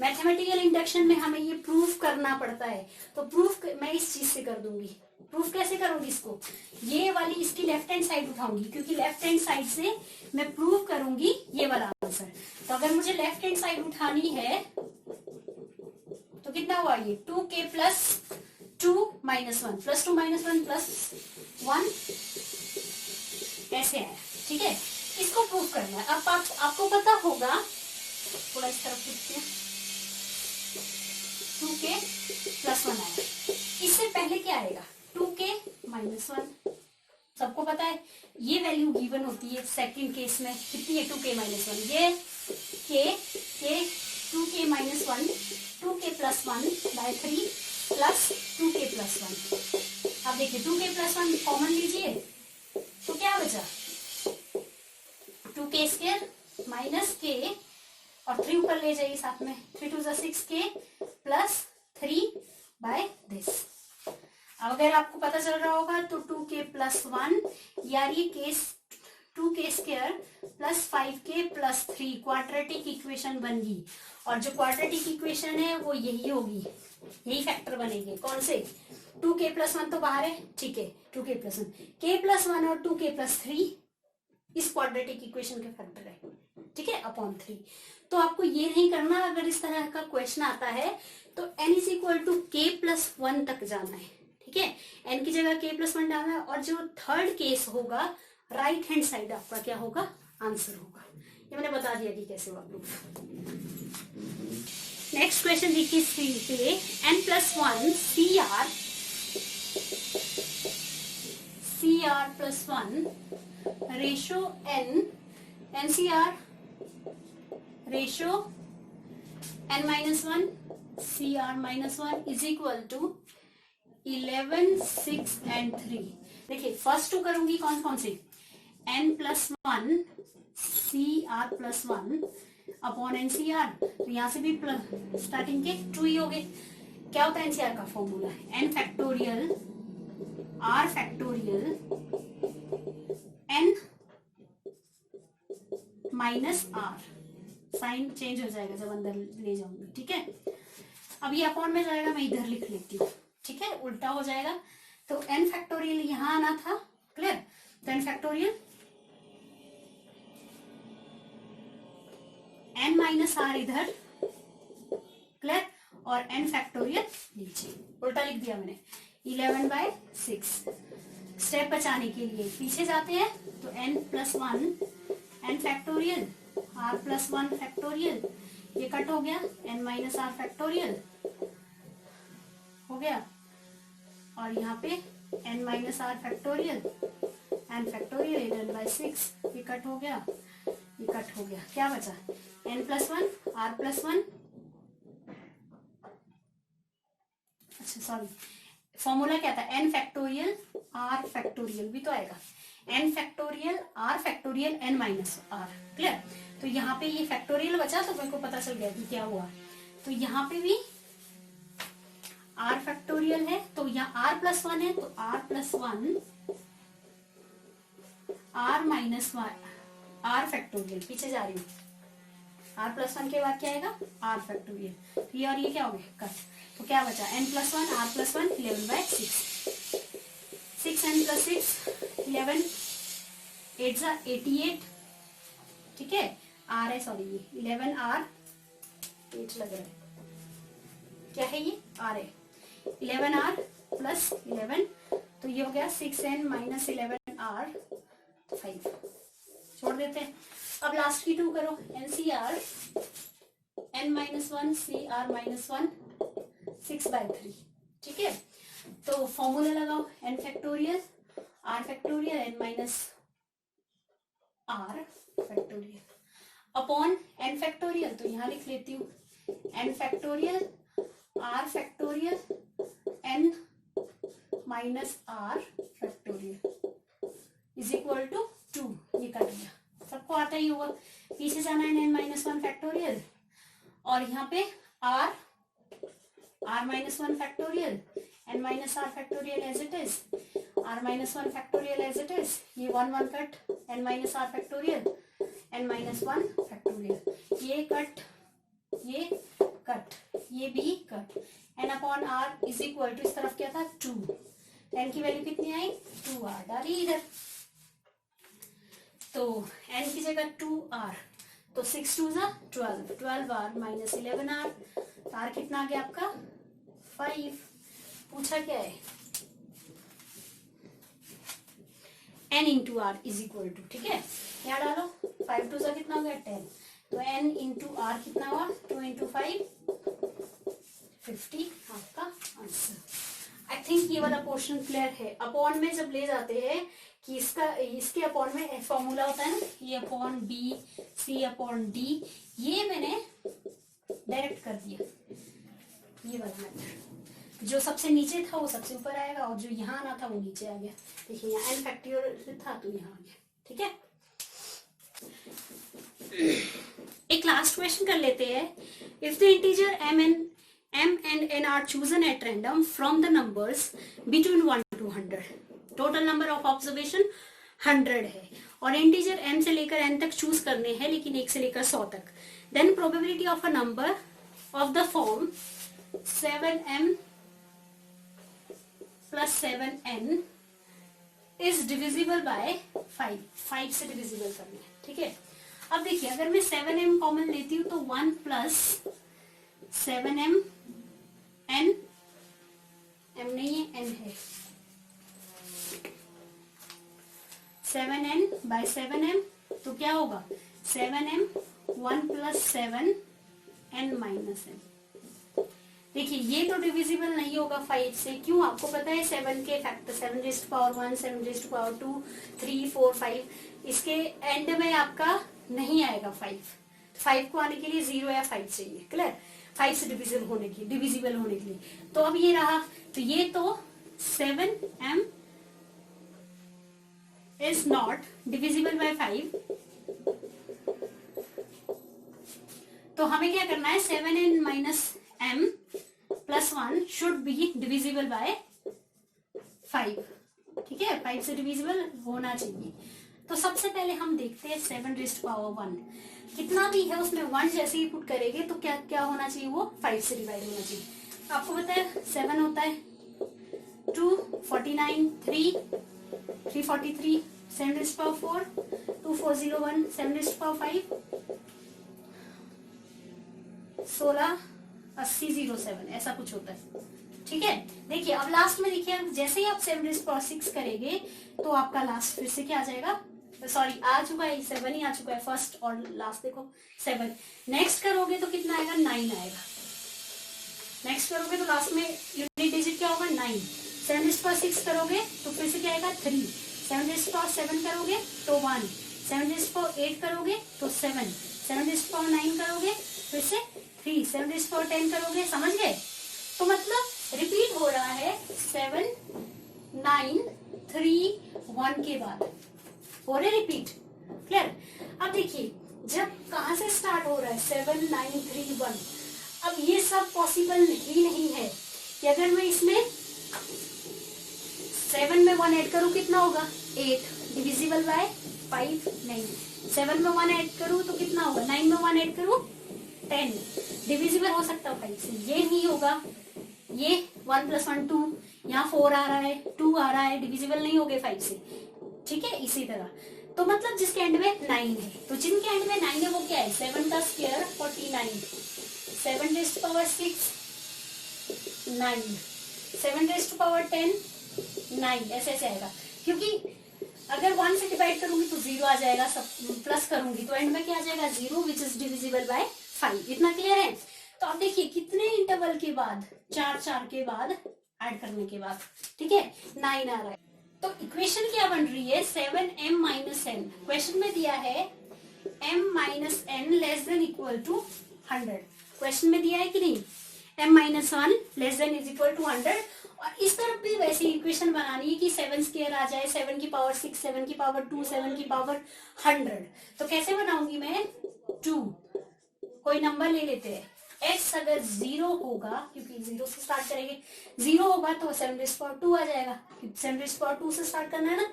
मैथमेटिकल इंडक्शन में हमें ये प्रूफ करना पड़ता है, तो प्रूफ मैं इस चीज से कर दूंगी। प्रूफ कैसे करूंगी इसको, ये वाली इसकी लेफ्ट हैंड साइड उठाऊंगी, क्योंकि लेफ्ट हैंड साइड से मैं प्रूव करूंगी ये वाला आंसर। तो अगर मुझे लेफ्ट हैंड साइड उठानी है तो कितना हुआ, ये 2k plus 2 minus 1 plus 2 minus 1 plus 1 ऐसे है। ठीक है, इसको प्रूव करना है। अब आपको पता होगा, थोड़ा इस तरफ लिखते हैं, 2k प्लस 1 आएगा, इससे पहले क्या आएगा 2k माइनस 1। सबको पता है ये वैल्यू गिवन होती है सेकंड केस में, कितनी है 2k माइनस 1, ये k 2k minus 1 2k plus 1 by 3 plus 2k plus 1। अब देखिए 2k प्लस 1 कॉमन लीजिए, तो क्या बचा 2k स्क्वायर माइनस k और 3 ऊपर ले जाइए साथ में, 3 2 6k प्लस 3 बाय दिस। अब अगर आपको पता चल रहा होगा तो 2k प्लस 1 यार ये case 2k square plus 5k plus 3 quadratic equation बन गई, और जो क्वाड्रेटिक इक्वेशन है वो यही होगी, यही फैक्टर बनेंगे। कौन से, 2k प्लस 1 तो बाहर है, ठीक है 2k प्लस 1 k प्लस 1 और 2k प्लस 3 इस क्वाड्रेटिक इक्वेशन के फैक्टर है। ठीक है, अपॉन 3। तो आपको ये नहीं करना, अगर इस तरह का क्वेश्चन आता है तो n is equal to k plus 1 तक जाना है। ठीक है, n की जगह k प्लस 1 डालना है, और जो थर्ड केस होगा राइट हैंड साइड आपका क्या होगा, आंसर होगा। ये मैंने बता दिया कि कैसे हुआ प्रूफ। नेक्स्ट क्वेश्चन देखिए स्क्रीन पे, n plus 1 CR plus 1 ratio NCR ratio n minus 1 CR minus 1 is equal to 11 6 and 3। देखिए फर्स्ट टू करूंगी कौन से, n plus 1 CR plus 1 upon NCR, तो यहां से भी स्टार्टिंग के 2 ही हो गए। क्या होता है NCR का फॉर्मूला है n factorial R factorial n minus R, sign change हो जाएगा जब अंदर ले जाऊंगी। ठीक है, अब ये अपॉन में जाएगा, मैं इधर लिख लेती हूँ। ठीक है, उल्टा हो जाएगा, तो n फैक्टोरियल यहां आना था, क्लियर, तो n factorial n minus r इधर, क्लियर, और n फैक्टोरियल नीचे, उल्टा लिख दिया मैंने, 11 बाय 6। स्टेप बचाने के लिए पीछे जाते हैं, तो n plus 1 n factorial r plus 1 factorial, ये कट हो गया, n माइनस आर फैक्टोरियल हो गया, और यहाँ पे n minus r factorial n factorial 11 by 6, ये कट हो गया, ये कट हो गया, क्या बचा n प्लस 1 r प्लस 1, अच्छा सॉरी फॉर्मूला क्या था, एन फैक्टोरियल आर फैक्टोरियल भी तो आएगा, n factorial r factorial n minus r, clear. तो यहाँ पे ये फैक्टोरियल बचा तो मेरे को पता चल गया कि क्या हुआ। तो यहाँ पे भी आर फैक्टोरियल है, तो यहाँ आर प्लस वन है, तो r plus one r minus one r factorial, पीछे जा रही हूँ, आर प्लस वन के बाद क्या आएगा, आर फैक्टोरियल। ये और ये क्या हो गया, कट। तो क्या बचा, n plus one r plus one 11/6, 6n plus 6 11, 8 जा 88, ठीक है, आर है, सॉरी ये 11r 8 लग रहा है, क्या है ये, आर है, 11r प्लस 11, तो ये हो गया 6n माइनस 11r 5, छोड़ देते हैं। अब लास्ट की 2 करो, NCR n minus one c r minus one 6/3, ठीक है। तो फॉर्मूला लगाओ, n factorial r factorial n minus r factorial upon n factorial, तो यहां लिख लेती हूँ n factorial r factorial n minus r factorial is equal to 2, ये कट गया, सबको आता ही होगा। पीछे जाना है n माइनस वन फैक्टोरियल, और यहाँ पे r minus one factorial n minus r factorial as it is, r minus one factorial as it is, ये 1 1 cut, n minus r factorial n minus one factorial, ये cut, ये cut, ये भी cut, n upon r is equal to, इस तरफ क्या था 2, n की वैल्यू कितनी आई 2r, डाली इधर, तो n की जगह 2r, तो 6 2 जा 12, 12r माइनस 11r, तो r कितना आ गया आपका 5। पूछा क्या है, n into r is equal to, ठीक है, यहाँ डालो, 5 2 जा कितना हो गया 10, तो n इंटू आर कितना हुआ 2 इंटू 5 50, आपका आंसर। आई थिंक ये वाला पोर्शन क्लियर है। अपॉन में जब ले जाते हैं कि इसके अपॉन में फॉर्मूला होता है ना, ये upon b c upon d, ये मैंने डायरेक्ट कर दिया, ये वाला मेथड, जो सबसे नीचे था वो सबसे ऊपर आएगा, और जो यहाँ आना था वो नीचे आ गया। देखिए यहाँ एन फैक्टोरियल था तो यहाँ आ गया, ठीक है। एक लास्ट क्वेश्चन कर लेते हैं। If the integer m and n are chosen at random from the numbers between 1 to 100, total number of observation 100 है, और इंटीजर m से लेकर n तक चूज करने हैं, लेकिन 1 से लेकर 100 तक, then probability of a number of the form 7m plus 7n is divisible by 5 से डिविजिबल करना है, ठीक है। अब देखिए अगर मैं 7m कॉमन लेती हूँ तो 1 प्लस 7m n, m नहीं है n है, 7n बाय 7m, तो क्या होगा 7m 1 plus 7n minus m। देखिए ये तो डिविजिबल नहीं होगा 5 से, क्यों, आपको पता है 7 के factor 7 raised to power 1, 7 raised to power 2, 3, 4, 5, इसके एंड में आपका नहीं आएगा 5 को आने के लिए 0 या 5 चाहिए, क्लियर, 5 से डिविजिबल होने के लिए। तो अब ये रहा, तो ये तो 7m is not divisible by 5, तो हमें क्या करना है 7n minus m plus 1 should be divisible by 5, ठीक है, 5 से डिविजिबल होना चाहिए। तो सबसे पहले हम देखते हैं 7 रेज़्ड टू पावर 1, कितना भी है उसमें 1 जैसे ही पुट करेंगे तो क्या क्या होना चाहिए, वो 5 से डिवाइड होना चाहिए। आपको पता है 7 होता है 2, 49, 3, 343, 7 raised to power 4, 2401, 7 raised to power 5, 16, 80, 07, ऐसा कुछ होता है, ठीक है। देखिए अब लास्ट में देखिए जैसे ही आप 7 रेज़्ड टू पावर 6 करेंगे तो आपका लास्ट फिर से क्या आ जाएगा, सॉरी आ चुका है 7 ही आ चुका है, फर्स्ट और लास्ट देखो 7, नेक्स्ट करोगे तो कितना आएगा 9 आएगा, नेक्स्ट करोगे तो लास्ट में यूनिट डिजिट क्या होगा 9, 7 रेज़्ड टू पावर 6 करोगे तो फिर से क्या आएगा 3, 7 रेज़्ड टू पावर 7 करोगे तो 1, 7 रेज़्ड टू पावर 8 करोगे तो 7, 7 रेज़्ड टू पावर 9 करोगे फिर से 3, 7 रेज़्ड टू पावर 10 करोगे, समझ गए। तो मतलब रिपीट रिपीट हो रहा है 7931 के बाद, हो रहे रिपीट। क्लियर? अब देखिए जब कहां से स्टार्ट हो रहा है 7931, अब ये सब पॉसिबल ही नहीं है कि अगर मैं इसमें 7 में 1 ऐड करूं कितना होगा 8, डिविजिबल बाय 5 नहीं, 7 में 1 ऐड करूं तो कितना होगा, 9 में 1 ऐड करूं 10, डिविजिबल हो सकता है 5 से, ये नहीं होगा। ये 1 + 1 2, यहाँ 4 आ रहा है, 2 आ रहा है, डिविजिबल नहीं हो गए 5 से। ठीक है, इसी तरह तो मतलब जिसके एंड में 9 है, तो जिनके एंड में 9 है वो क्या है, 7 का square 49, 7 raised to power 6 9, 7 raised to power 10 9, ऐसे ऐसे आएगा। क्योंकि अगर 1 से डिवाइड करूंगी तो 0 आ जाएगा, सब प्लस करूंगी तो एंड में क्या आ जाएगा 0, विच इज डिविजिबल बाय 5। इतना क्लियर है? तो आप देखिए कितने इंटरवल के बाद, 4 के बाद ऐड करने के बाद, ठीक है 9 आ रहा है। तो इक्वेशन क्या बन रही है 7m - n, क्वेश्चन में दिया है m - n < 100, क्वेश्चन में दिया है कि नहीं, m - 1 < 100। और इस तरफ भी वैसी इक्वेशन बनानी है कि 7 स्क्वायर आ जाए, 7 की पावर 6, 7 की पावर 2, 7 की पावर 100। तो कैसे बनाऊंगी मैं, 2 कोई नंबर ले लेते हैं, x अगर 0 होगा, क्योंकि 0 से स्टार्ट करेंगे, 0 होगा तो 7 raised to power 2 आ जाएगा, 7 raised to power 2 से स्टार्ट करना है ना।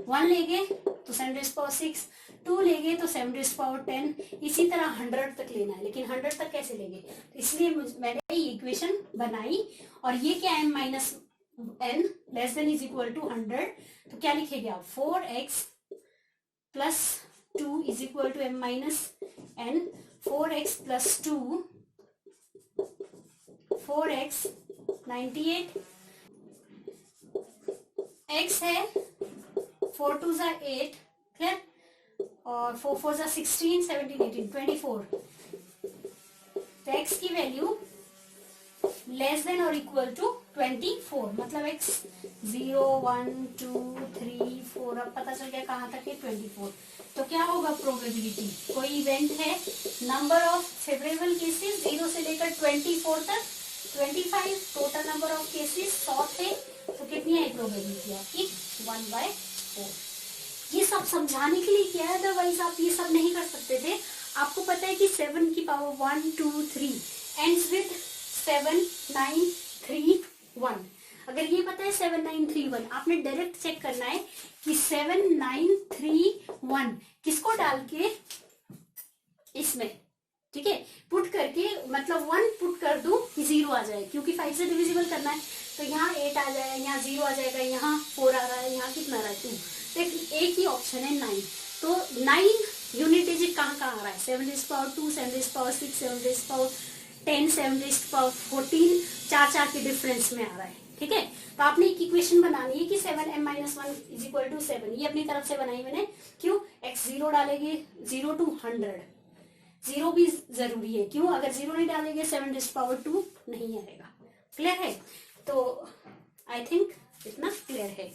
1 लेंगे तो 7 raised to power 6, 2 लेंगे तो 7 raised to power 10, इसी तरह 100 तक लेना है। लेकिन 100 तक कैसे लेंगे, तो इसलिए मैंने ये इक्वेशन बनाई। और ये क्या है m - n < 100, तो क्या लिखेंगे आप, 4x + 2 = m - n, 4x + 2 4x 98, x है 4 2 = 8, क्लियर, और 4 4 = 16, 17 18 24। तो x की वैल्यू लेस देन और इक्वल टू 24, मतलब x 0 1 2 3 4, अब पता चल गया कहाँ तक है 24। तो क्या होगा प्रोबेबिलिटी, कोई इवेंट है, नंबर ऑफ फेवरेबल केसेस 0 से लेकर 24 तक 25, टोटल नंबर ऑफ केसेस 100 थे, तो कितनी है प्रोबेबिलिटी आपकी 1/4। ये सब समझाने के लिए किया है, अदरवाइज आप ये सब नहीं कर सकते थे। आपको पता है कि 7 की पावर 1 2 3 एंड्स विद 7931। अगर ये पता है 7931, आपने डायरेक्ट चेक करना है कि 7931 किसको डाल के इसमें, ठीक है, पुट करके, मतलब 1 पुट कर दूं कि 0 आ जाए, क्योंकि 5 से डिविजिबल करना है। तो यहाँ 8 आ जाएगा, यहाँ 0 आ जाएगा, यहाँ 4 आ रहा है, यहाँ कितना आ रहा है 2। तो एक ही ऑप्शन है 9। तो 9 यूनिट डिजिट कहाँ कहाँ आ रहा है, 7 raised to power 2, 7 raised to power 6, 7 raised to power 10, 7 raised to power 14, 4 के डिफरेंस में आ रहा है। ठीक है, तो आपने एक इक्वेशन बनानी है कि 7m - 1 = 7, ये अपनी तरफ से बनाई मैंने। क्यों, x 0 डालेंगे 0 to 100, 0 भी जरूरी है, क्यों, अगर 0 नहीं डालेंगे 7 raised to power 2 नहीं आएगा। क्लियर है? तो आई थिंक इतना क्लियर है।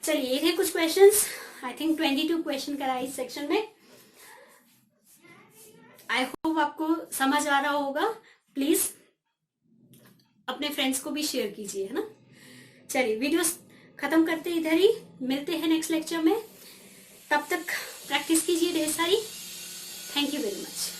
चलिए, ये थे कुछ क्वेश्चंस, आई थिंक 22 क्वेश्चन कराए इस सेक्शन में। आई होप आपको समझ आ रहा होगा। प्लीज अपने फ्रेंड्स को भी शेयर कीजिए, है ना। चलिए, वीडियो खत्म करते इधर ही, मिलते हैं नेक्स्ट लेक्चर में। तब तक प्रैक्टिस कीजिए ढेर सारी। Thank you very much.